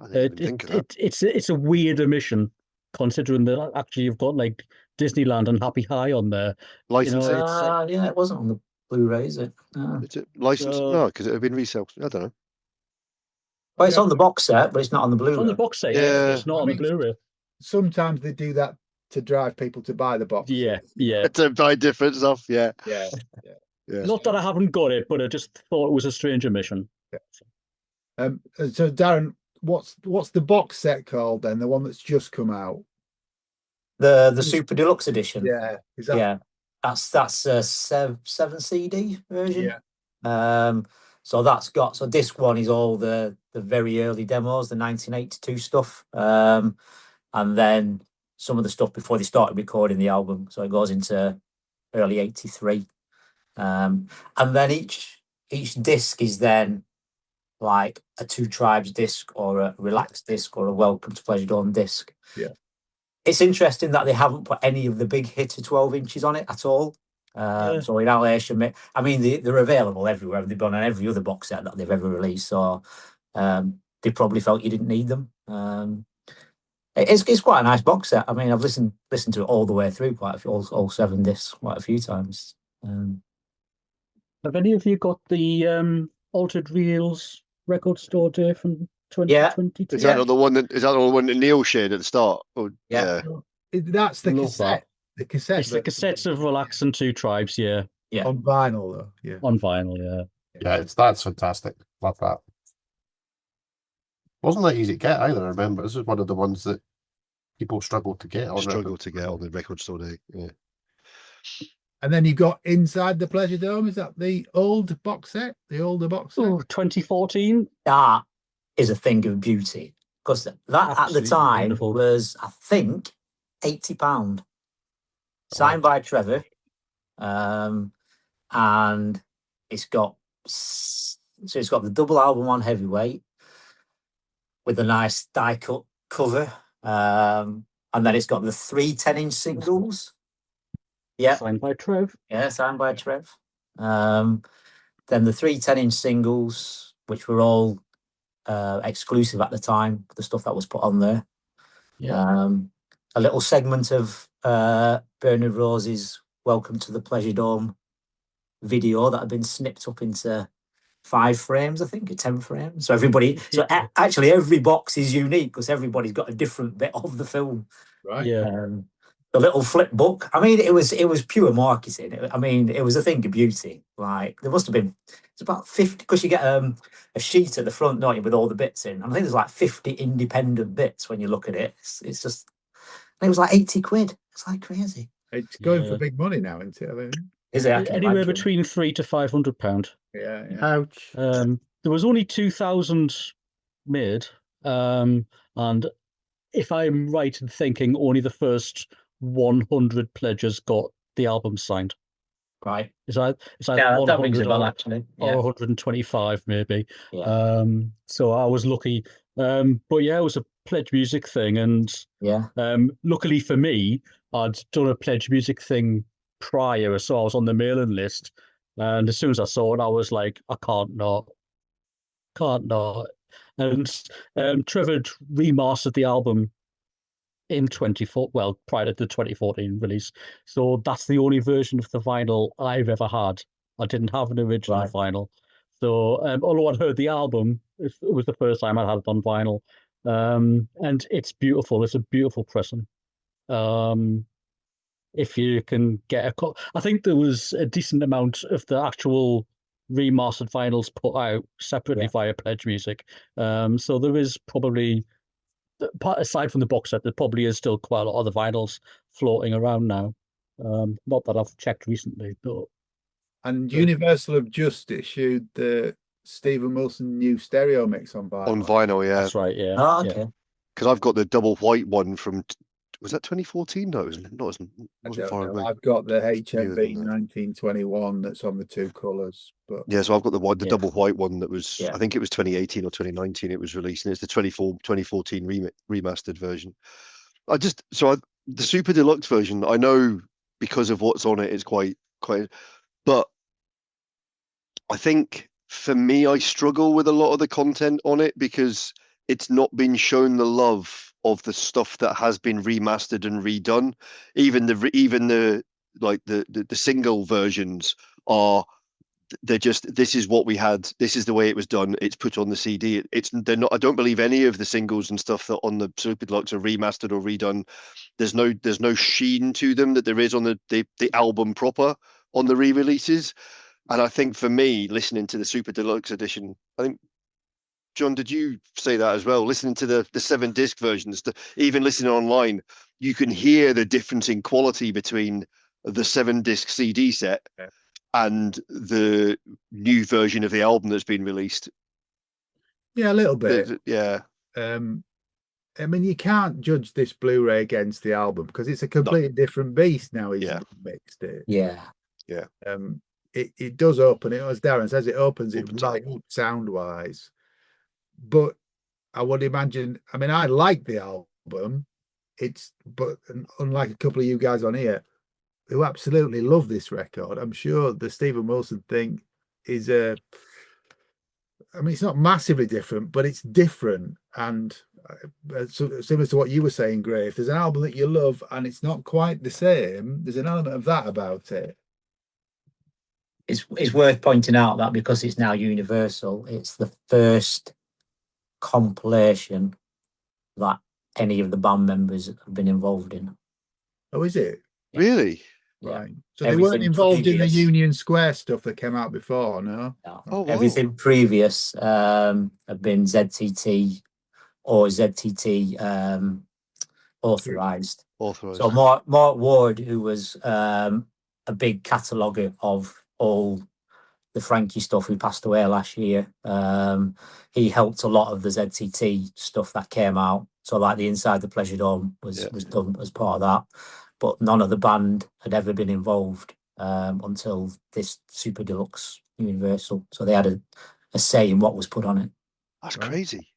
[SPEAKER 2] It's a weird omission, considering that actually you've got like Disneyland and Happy High on there.
[SPEAKER 4] License it?
[SPEAKER 5] Yeah, it wasn't on the Blu-ray, is it? No.
[SPEAKER 4] Is it licensed? No, because it had been resale. I don't know.
[SPEAKER 5] Well, it's on the box set, but it's not on the Blu-ray.
[SPEAKER 2] It's on the box set, yeah. It's not on the Blu-ray.
[SPEAKER 3] Sometimes they do that to drive people to buy the box.
[SPEAKER 2] Yeah.
[SPEAKER 4] To buy different stuff, yeah.
[SPEAKER 2] Not that I haven't got it, but I just thought it was a strange omission.
[SPEAKER 3] Yeah. So Darren, what's the box set called then? The one that's just come out?
[SPEAKER 5] The Super Deluxe edition.
[SPEAKER 3] Yeah.
[SPEAKER 5] That's a 7 CD version.
[SPEAKER 3] Yeah.
[SPEAKER 5] So that's got, so disc one is all the very early demos, the 1982 stuff, and then some of the stuff before they started recording the album. So it goes into early '83, and then each disc is then like a Two Tribes disc or a Relaxed disc or a Welcome to Pleasuredome disc.
[SPEAKER 3] Yeah.
[SPEAKER 5] It's interesting that they haven't put any of the big hitter 12 inches on it at all. So in Alation, I mean, they're available everywhere. They've been on every other box set that they've ever released. So they probably felt you didn't need them. It's quite a nice box set. I mean, I've listened to it all the way through, quite a few, all 7 discs, quite a few times.
[SPEAKER 2] Have any of you got the Altered Reels record store day from 2022?
[SPEAKER 4] Is that the one that Neil shared at the start? Or,
[SPEAKER 5] Yeah.
[SPEAKER 3] That's the
[SPEAKER 2] Love
[SPEAKER 3] cassette.
[SPEAKER 2] that.
[SPEAKER 3] The cassette.
[SPEAKER 2] It's the cassettes of Relax and Two Tribes, yeah.
[SPEAKER 3] On vinyl, though. Yeah.
[SPEAKER 2] On vinyl, yeah.
[SPEAKER 6] Yeah, that's fantastic. Love that. Wasn't that easy to get either, I remember. This is one of the ones that people struggled to get on
[SPEAKER 4] the record store day. Yeah.
[SPEAKER 3] And then you've got Inside the Pleasuredome. Is that the old box set? The older box set?
[SPEAKER 2] Oh, 2014?
[SPEAKER 5] That is a thing of beauty. Because that at the
[SPEAKER 2] Absolutely
[SPEAKER 5] time
[SPEAKER 2] wonderful.
[SPEAKER 5] was, I think, £80. Signed by Trevor. And it's got the double album on heavyweight with a nice die cut cover. And then it's got the 3 10-inch singles. Yeah.
[SPEAKER 2] Signed by Trev.
[SPEAKER 5] Yeah, signed by Trev. Then the 3 10-inch singles, which were all exclusive at the time, the stuff that was put on there.
[SPEAKER 2] Yeah.
[SPEAKER 5] A little segment of Bernard Rose's Welcome to the Pleasuredome video that had been snipped up into 5 frames, I think, or 10 frames. So actually every box is unique because everybody's got a different bit of the film.
[SPEAKER 3] Right.
[SPEAKER 2] Yeah.
[SPEAKER 5] The little flip book. I mean, it was pure marketing. I mean, it was a thing of beauty. Like there must have been, it's about 50 because you get a sheet at the front, don't you, with all the bits in. And I think there's like 50 independent bits when you look at it. It's just, and it was like 80 quid. It's like crazy.
[SPEAKER 3] It's going for big money now, isn't it? I mean,
[SPEAKER 5] Is it? I can
[SPEAKER 2] Anywhere
[SPEAKER 5] imagine.
[SPEAKER 2] between £300 to £500.
[SPEAKER 3] yeah.
[SPEAKER 1] Ouch.
[SPEAKER 2] There was only 2,000 made, and if I'm right in thinking, only the first 100 pledges got the album signed.
[SPEAKER 5] Right.
[SPEAKER 2] It's like
[SPEAKER 5] Yeah, that rings a
[SPEAKER 2] 100
[SPEAKER 5] bell, actually.
[SPEAKER 2] or
[SPEAKER 5] Yeah.
[SPEAKER 2] 125 maybe.
[SPEAKER 5] Yeah.
[SPEAKER 2] So I was lucky. But yeah, it was a pledge music thing, and
[SPEAKER 5] Yeah.
[SPEAKER 2] luckily for me, I'd done a pledge music thing prior, so I was on the mailing list. And as soon as I saw it, I was like, I can't not. And Trevor remastered the album in prior to the 2014 release. So that's the only version of the vinyl I've ever had. I didn't have an original vinyl. So although I'd heard the album, it was the first time I had it on vinyl. And it's beautiful. It's a beautiful pressing. If you can get I think there was a decent amount of the actual remastered vinyls put out separately via Pledge Music. So there is probably, aside from the box set, there probably is still quite a lot of the vinyls floating around now. Not that I've checked recently, but.
[SPEAKER 3] And Universal have just issued the Stephen Wilson new stereo mix on vinyl.
[SPEAKER 4] On vinyl, yeah.
[SPEAKER 2] That's right, yeah.
[SPEAKER 5] Oh, okay.
[SPEAKER 4] Because I've got the double white one from, was that 2014? No, it wasn't far away.
[SPEAKER 3] I've got the HMV 1921 that's on the 2 colours. But
[SPEAKER 4] yeah, so I've got the double white one that was,
[SPEAKER 5] Yeah.
[SPEAKER 4] I think it was 2018 or 2019 it was released, and it's the 2014 remastered version. The Super Deluxe version, I know because of what's on it, it's quite, but I think for me, I struggle with a lot of the content on it because it's not been shown the love of the stuff that has been remastered and redone. Even the single versions are, they're just, this is what we had, this is the way it was done, it's put on the CD. They're not, I don't believe any of the singles and stuff that on the Super Deluxe are remastered or redone. There's no sheen to them that there is on the album proper on the re-releases. And I think for me, listening to the Super Deluxe edition, I think, John, did you say that as well? Listening to the 7-disc versions, even listening online, you can hear the difference in quality between the 7-disc CD set and the new version of the album that's been released.
[SPEAKER 3] Yeah, a little bit.
[SPEAKER 4] Yeah.
[SPEAKER 3] I mean, you can't judge this Blu-ray against the album because it's a completely different beast now. He's mixed it.
[SPEAKER 5] Yeah.
[SPEAKER 3] It does open it, as Darren says, it opens it right up sound-wise. But I would imagine, I mean, I like the album. But unlike a couple of you guys on here who absolutely love this record, I'm sure the Stephen Wilson thing is I mean, it's not massively different, but it's different. And similar to what you were saying, Gray, if there's an album that you love and it's not quite the same, there's an element of that about it.
[SPEAKER 5] It's worth pointing out that because it's now Universal, it's the first compilation that any of the band members have been involved in.
[SPEAKER 3] Oh, is it?
[SPEAKER 5] Yeah.
[SPEAKER 4] Really?
[SPEAKER 3] Right. So they weren't involved in the Union Square stuff that came out before, no?
[SPEAKER 5] No.
[SPEAKER 4] Oh, wow.
[SPEAKER 5] Everything previous have been ZTT or ZTT authorized. So Mark Ward, who was a big cataloguer of all the Frankie stuff, who passed away last year, he helped a lot of the ZTT stuff that came out. So like the Inside the Pleasuredome was done as part of that. But none of the band had ever been involved until this Super Deluxe Universal. So they had a say in what was put on it.
[SPEAKER 4] That's crazy.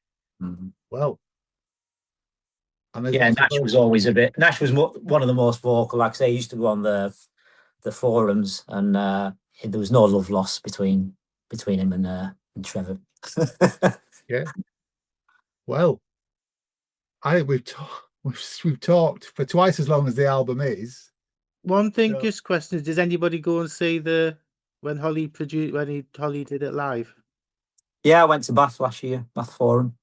[SPEAKER 5] Mm-hmm.
[SPEAKER 3] Well,
[SPEAKER 5] yeah, Nash was always Nash was one of the most vocal. Like I say, he used to go on the forums, and there was no love lost between him and Trevor.
[SPEAKER 3] Yeah. Well, I think we've talked for twice as long as the album is.
[SPEAKER 1] One thing, just question: does anybody go and see when Holly did it live?
[SPEAKER 5] Yeah, I went to Bath last year, Bath Forum.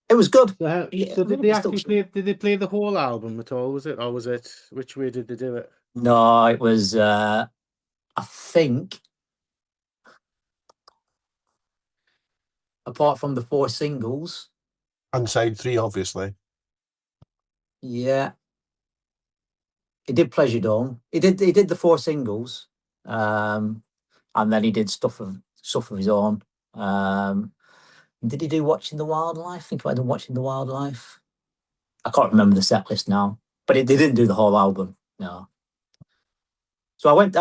[SPEAKER 5] It was good.
[SPEAKER 1] So did they play the whole album at all? Was it which way did they do it?
[SPEAKER 5] No, it was I think, apart from the 4 singles.
[SPEAKER 6] And side 3, obviously.
[SPEAKER 5] Yeah. He did Pleasuredome. He did the 4 singles. And then he did stuff of his own. Did he do Watching the Wildlife? I think he might have done Watching the Wildlife. I can't remember the set list now. But they didn't do the whole album, no. So I went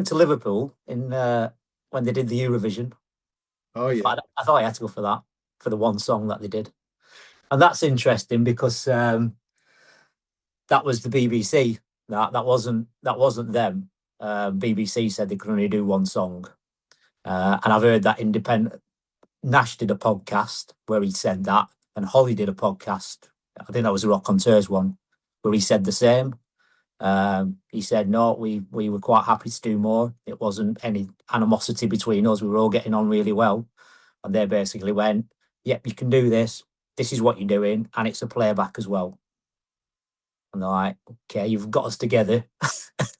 [SPEAKER 5] to Liverpool in when they did the Eurovision.
[SPEAKER 3] Oh yeah.
[SPEAKER 5] I thought I had to go for that, for the one song that they did. And that's interesting because that was the BBC. That wasn't them. BBC said they could only do one song. And I've heard that independent. Nash did a podcast where he said that, and Holly did a podcast. I think that was a Raconteurs one, where he said the same. He said, no, we were quite happy to do more. It wasn't any animosity between us. We were all getting on really well. And they basically went, yep, you can do this. This is what you're doing. And it's a playback as well. And they're like, okay, you've got us together,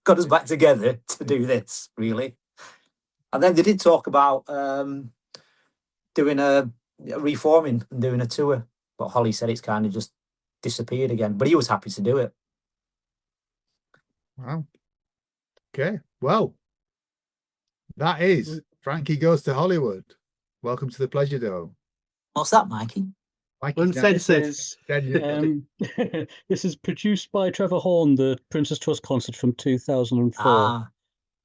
[SPEAKER 5] got us back together to do this, really. And then they did talk about doing a reforming and doing a tour. But Holly said it's kind of just disappeared again. But he was happy to do it.
[SPEAKER 3] Wow. Okay. Well, that is Frankie Goes to Hollywood. Welcome to the Pleasuredome.
[SPEAKER 5] What's that, Mikey?
[SPEAKER 2] This is produced by Trevor Horn, the Princess Trust concert from 2004.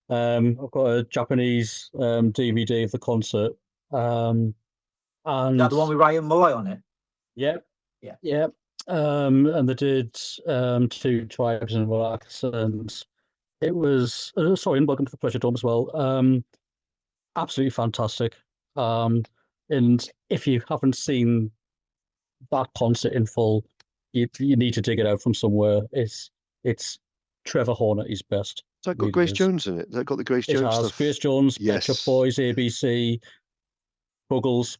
[SPEAKER 2] I've got a Japanese DVD of the concert. And
[SPEAKER 5] is that the one with Ryan Malloy on it?
[SPEAKER 2] Yep. Yeah. And they did 2 Tribes and Relax, and it was and Welcome to the Pleasuredome as well. Absolutely fantastic. And if you haven't seen that concert in full, you need to dig it out from somewhere. It's Trevor Horn at his best.
[SPEAKER 4] Has that got Grace Jones in it? Has that got the Grace Jones stuff?
[SPEAKER 2] Grace Jones,
[SPEAKER 4] yes.
[SPEAKER 2] Pet Shop Boys, ABC, Buggles.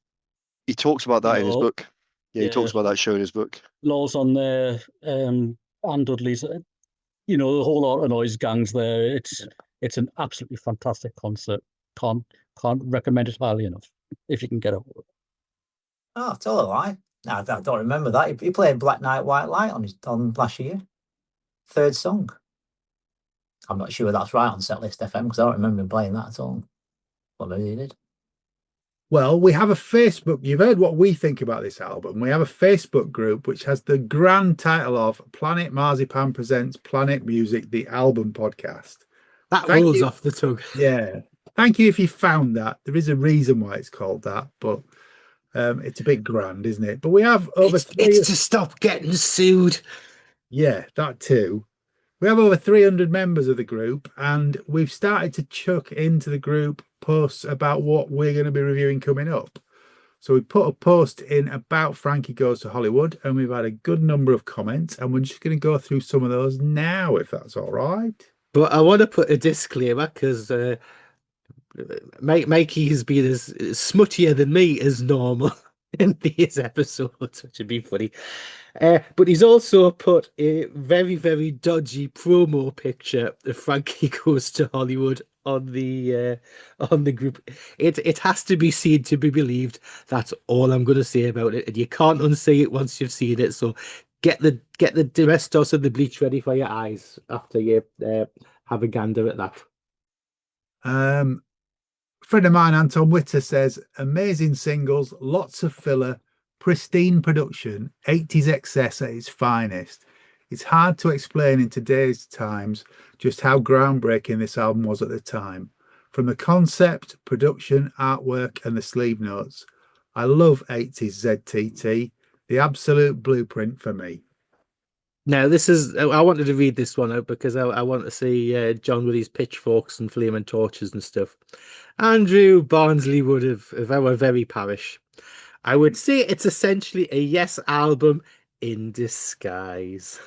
[SPEAKER 4] He talks about that in his book. Yeah, he talks about that show in his book.
[SPEAKER 2] Law's on there, and Dudley's. The whole lot of noise gangs there. It's an absolutely fantastic concert. Can't recommend it highly enough if you can get it.
[SPEAKER 5] Oh, tell a lie. No, I don't remember that. He played Black Night, White Light on last year. 3rd song. I'm not sure that's right on Setlist FM because I don't remember him playing that at all. But maybe he did.
[SPEAKER 3] Well, we have a Facebook. You've heard what we think about this album. We have a Facebook group which has the grand title of Planet Marzipan Presents Planet Music, the album podcast.
[SPEAKER 1] That
[SPEAKER 3] Thank
[SPEAKER 1] rolls
[SPEAKER 3] you.
[SPEAKER 1] off the tongue.
[SPEAKER 3] Yeah. Thank you if you found that. There is a reason why it's called that, but it's a bit grand, isn't it? But we have over
[SPEAKER 1] It's to stop getting sued.
[SPEAKER 3] Yeah, that too. We have over 300 members of the group, and we've started to chuck into the group posts about what we're going to be reviewing coming up. So we put a post in about Frankie Goes to Hollywood, and we've had a good number of comments, and we're just going to go through some of those now, if that's all right.
[SPEAKER 1] But I want to put a disclaimer because Mikey has been as smuttier than me as normal in these episodes, which would be funny. But he's also put a very, very dodgy promo picture of Frankie Goes to Hollywood on the group. It has to be seen to be believed. That's all I'm going to say about it, and you can't unsee it once you've seen it. So get the Domestos and the bleach ready for your eyes after you have a gander at that.
[SPEAKER 3] Friend of mine, Anton Witter, says amazing singles, lots of filler, pristine production, 80s excess at its finest. It's hard to explain in today's times just how groundbreaking this album was at the time. From the concept, production, artwork, and the sleeve notes. I love 80s ZTT, the absolute blueprint for me.
[SPEAKER 1] Now, this is, I wanted to read this one out because I want to see John with his pitchforks and flaming torches and stuff. Andrew Barnsley would have, if I were very parish, I would say it's essentially a Yes album in disguise.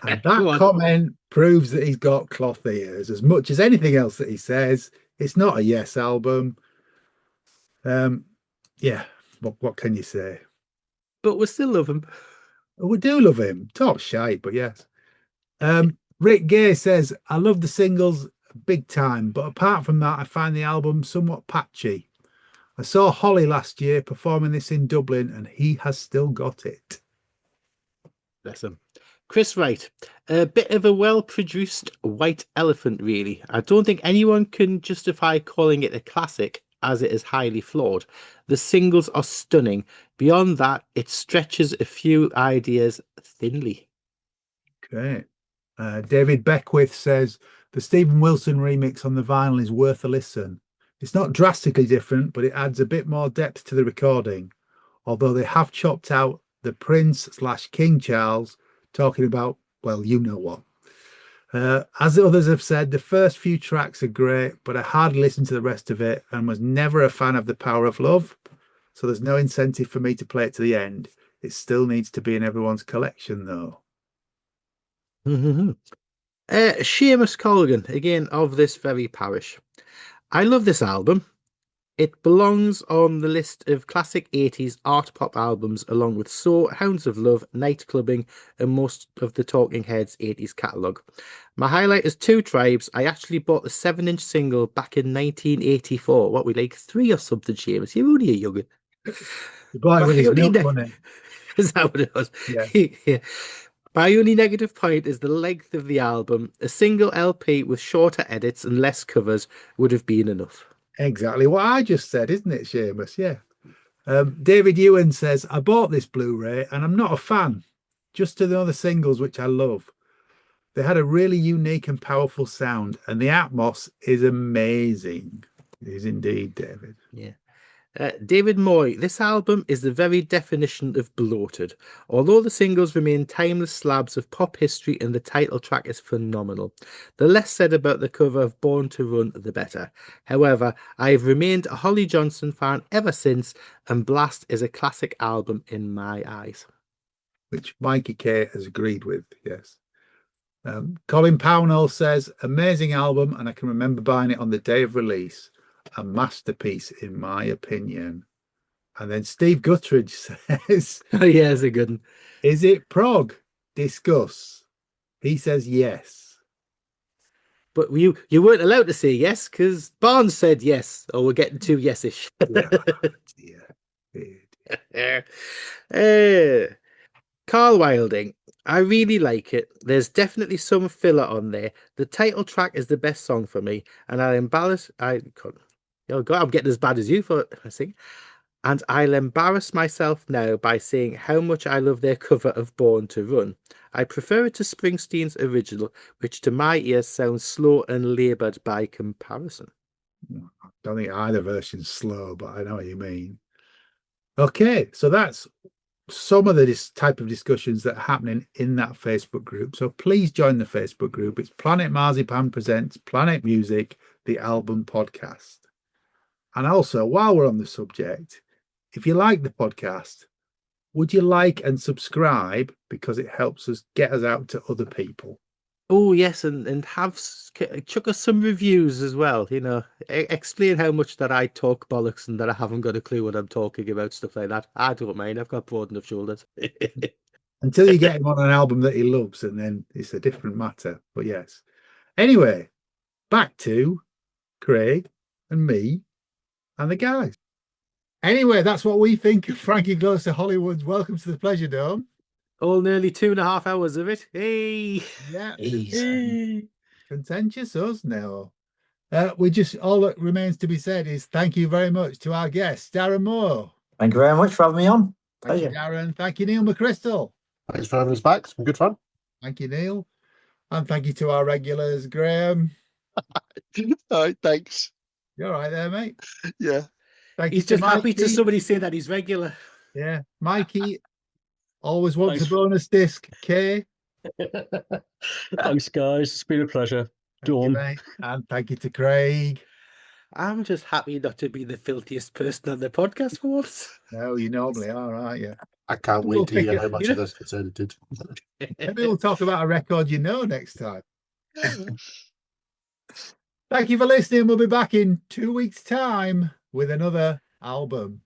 [SPEAKER 3] And that comment proves that he's got cloth ears as much as anything else that he says. It's not a Yes album. Yeah, what can you say?
[SPEAKER 1] But we still love him.
[SPEAKER 3] We do love him. Talk shite, but yes. Rick Gay says, I love the singles big time, but apart from that, I find the album somewhat patchy. I saw Holly last year performing this in Dublin, and he has still got it.
[SPEAKER 1] Bless him. Chris Wright, a bit of a well-produced white elephant, really. I don't think anyone can justify calling it a classic, as it is highly flawed. The singles are stunning. Beyond that, it stretches a few ideas thinly.
[SPEAKER 3] Okay. David Beckwith says, the Stephen Wilson remix on the vinyl is worth a listen. It's not drastically different, but it adds a bit more depth to the recording, although they have chopped out the Prince/King Charles talking about, well, you know what. As others have said, the first few tracks are great, but I hardly listened to the rest of it and was never a fan of The Power of Love, so there's no incentive for me to play it to the end. It still needs to be in everyone's collection, though.
[SPEAKER 1] Seamus Colgan, again of this very parish. I love this album. It belongs on the list of classic 80s art pop albums, along with So, Hounds of Love, Night Clubbing, and most of the Talking Heads 80s catalogue. My highlight is Two Tribes. I actually bought the 7-inch single back in 1984. What, we like 3 or something, Seamus? You're only a young'un.
[SPEAKER 3] The boy with his milk money.
[SPEAKER 1] Is that what it was?
[SPEAKER 3] Yeah.
[SPEAKER 1] Yeah. My only negative point is the length of the album. A single LP with shorter edits and less covers would have been enough.
[SPEAKER 3] Exactly what I just said, isn't it, Seamus? Yeah. David Ewan says, I bought this Blu-ray and I'm not a fan, just to know the singles, which I love. They had a really unique and powerful sound, and the Atmos is amazing. It is indeed, David.
[SPEAKER 1] Yeah. David Moy, this album is the very definition of bloated. Although the singles remain timeless slabs of pop history and the title track is phenomenal. The less said about the cover of Born to Run, the better. However, I have remained a Holly Johnson fan ever since, and Blast is a classic album in my eyes.
[SPEAKER 3] Which Mikey K has agreed with, yes. Colin Pownell says, amazing album, and I can remember buying it on the day of release. A masterpiece, in my opinion. And then Steve Guttridge says,
[SPEAKER 1] Oh, yeah, it's a good one.
[SPEAKER 3] Is it prog? Discuss. He says yes.
[SPEAKER 1] But you weren't allowed to say yes because Barnes said yes. Oh, we're getting too yes-ish.
[SPEAKER 3] Yeah.
[SPEAKER 1] Carl Wilding. I really like it. There's definitely some filler on there. The title track is the best song for me, and oh God, I'm getting as bad as you for I think. And I'll embarrass myself now by saying how much I love their cover of Born to Run. I prefer it to Springsteen's original, which to my ears sounds slow and laboured by comparison.
[SPEAKER 3] I don't think either version's slow, but I know what you mean. Okay, so that's some of the type of discussions that are happening in that Facebook group. So please join the Facebook group. It's Planet Marzipan Presents Planet Music, the album podcast. And also, while we're on the subject, if you like the podcast, would you like and subscribe, because it helps us get us out to other people?
[SPEAKER 1] Oh yes, and chuck us some reviews as well. You know, explain how much that I talk bollocks and that I haven't got a clue what I'm talking about, stuff like that. I don't mind. I've got broad enough shoulders.
[SPEAKER 3] Until you get him on an album that he loves, and then it's a different matter. But yes. Anyway, back to Craig and me and the guys. Anyway, that's what we think of Frankie Goes to Hollywoods. Welcome to the Pleasuredome.
[SPEAKER 1] All nearly 2.5 hours of it. Hey,
[SPEAKER 3] Yeah.
[SPEAKER 1] hey.
[SPEAKER 3] Contentious us now. We just, all that remains to be said is thank you very much to our guest, Darren Moore.
[SPEAKER 5] Thank you very much for having me on.
[SPEAKER 3] Thank you, Darren. Thank you, Neil McCrystal.
[SPEAKER 6] Thanks for having us back. It's been good fun.
[SPEAKER 3] Thank you, Neil. And thank you to our regulars, Graham.
[SPEAKER 4] All right, thanks.
[SPEAKER 3] You're all right there, mate.
[SPEAKER 4] Yeah.
[SPEAKER 3] Thank
[SPEAKER 1] He's
[SPEAKER 3] you
[SPEAKER 1] just happy to somebody say that he's regular.
[SPEAKER 3] Yeah, Mikey always wants
[SPEAKER 2] Thanks.
[SPEAKER 3] a bonus disc. Kay,
[SPEAKER 2] Thanks, guys. It's been a pleasure.
[SPEAKER 3] thank you,
[SPEAKER 2] Done.
[SPEAKER 3] mate. And thank you to Craig.
[SPEAKER 1] I'm just happy not to be the filthiest person on the podcast for once.
[SPEAKER 3] No, you normally are, aren't you?
[SPEAKER 6] I can't
[SPEAKER 3] We'll
[SPEAKER 6] wait to hear
[SPEAKER 3] pick
[SPEAKER 6] how
[SPEAKER 3] it,
[SPEAKER 6] much
[SPEAKER 1] you
[SPEAKER 6] of
[SPEAKER 1] know.
[SPEAKER 6] this gets edited.
[SPEAKER 3] Maybe we'll talk about a record you know next time. Thank you for listening. We'll be back in 2 weeks' time with another album.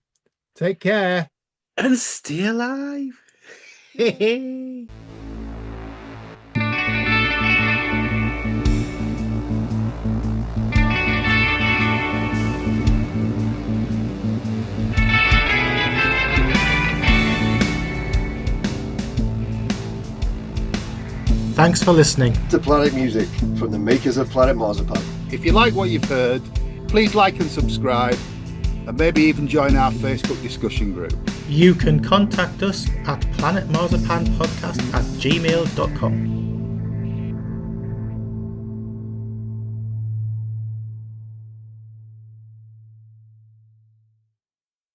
[SPEAKER 3] Take care.
[SPEAKER 1] And stay alive. Hey.
[SPEAKER 3] Thanks for listening.
[SPEAKER 4] To Planet Music from the makers of Planet Marzipan.
[SPEAKER 7] If you like what you've heard, please like and subscribe, and maybe even join our Facebook discussion group.
[SPEAKER 3] You can contact us at planetmarzipanpodcast@gmail.com.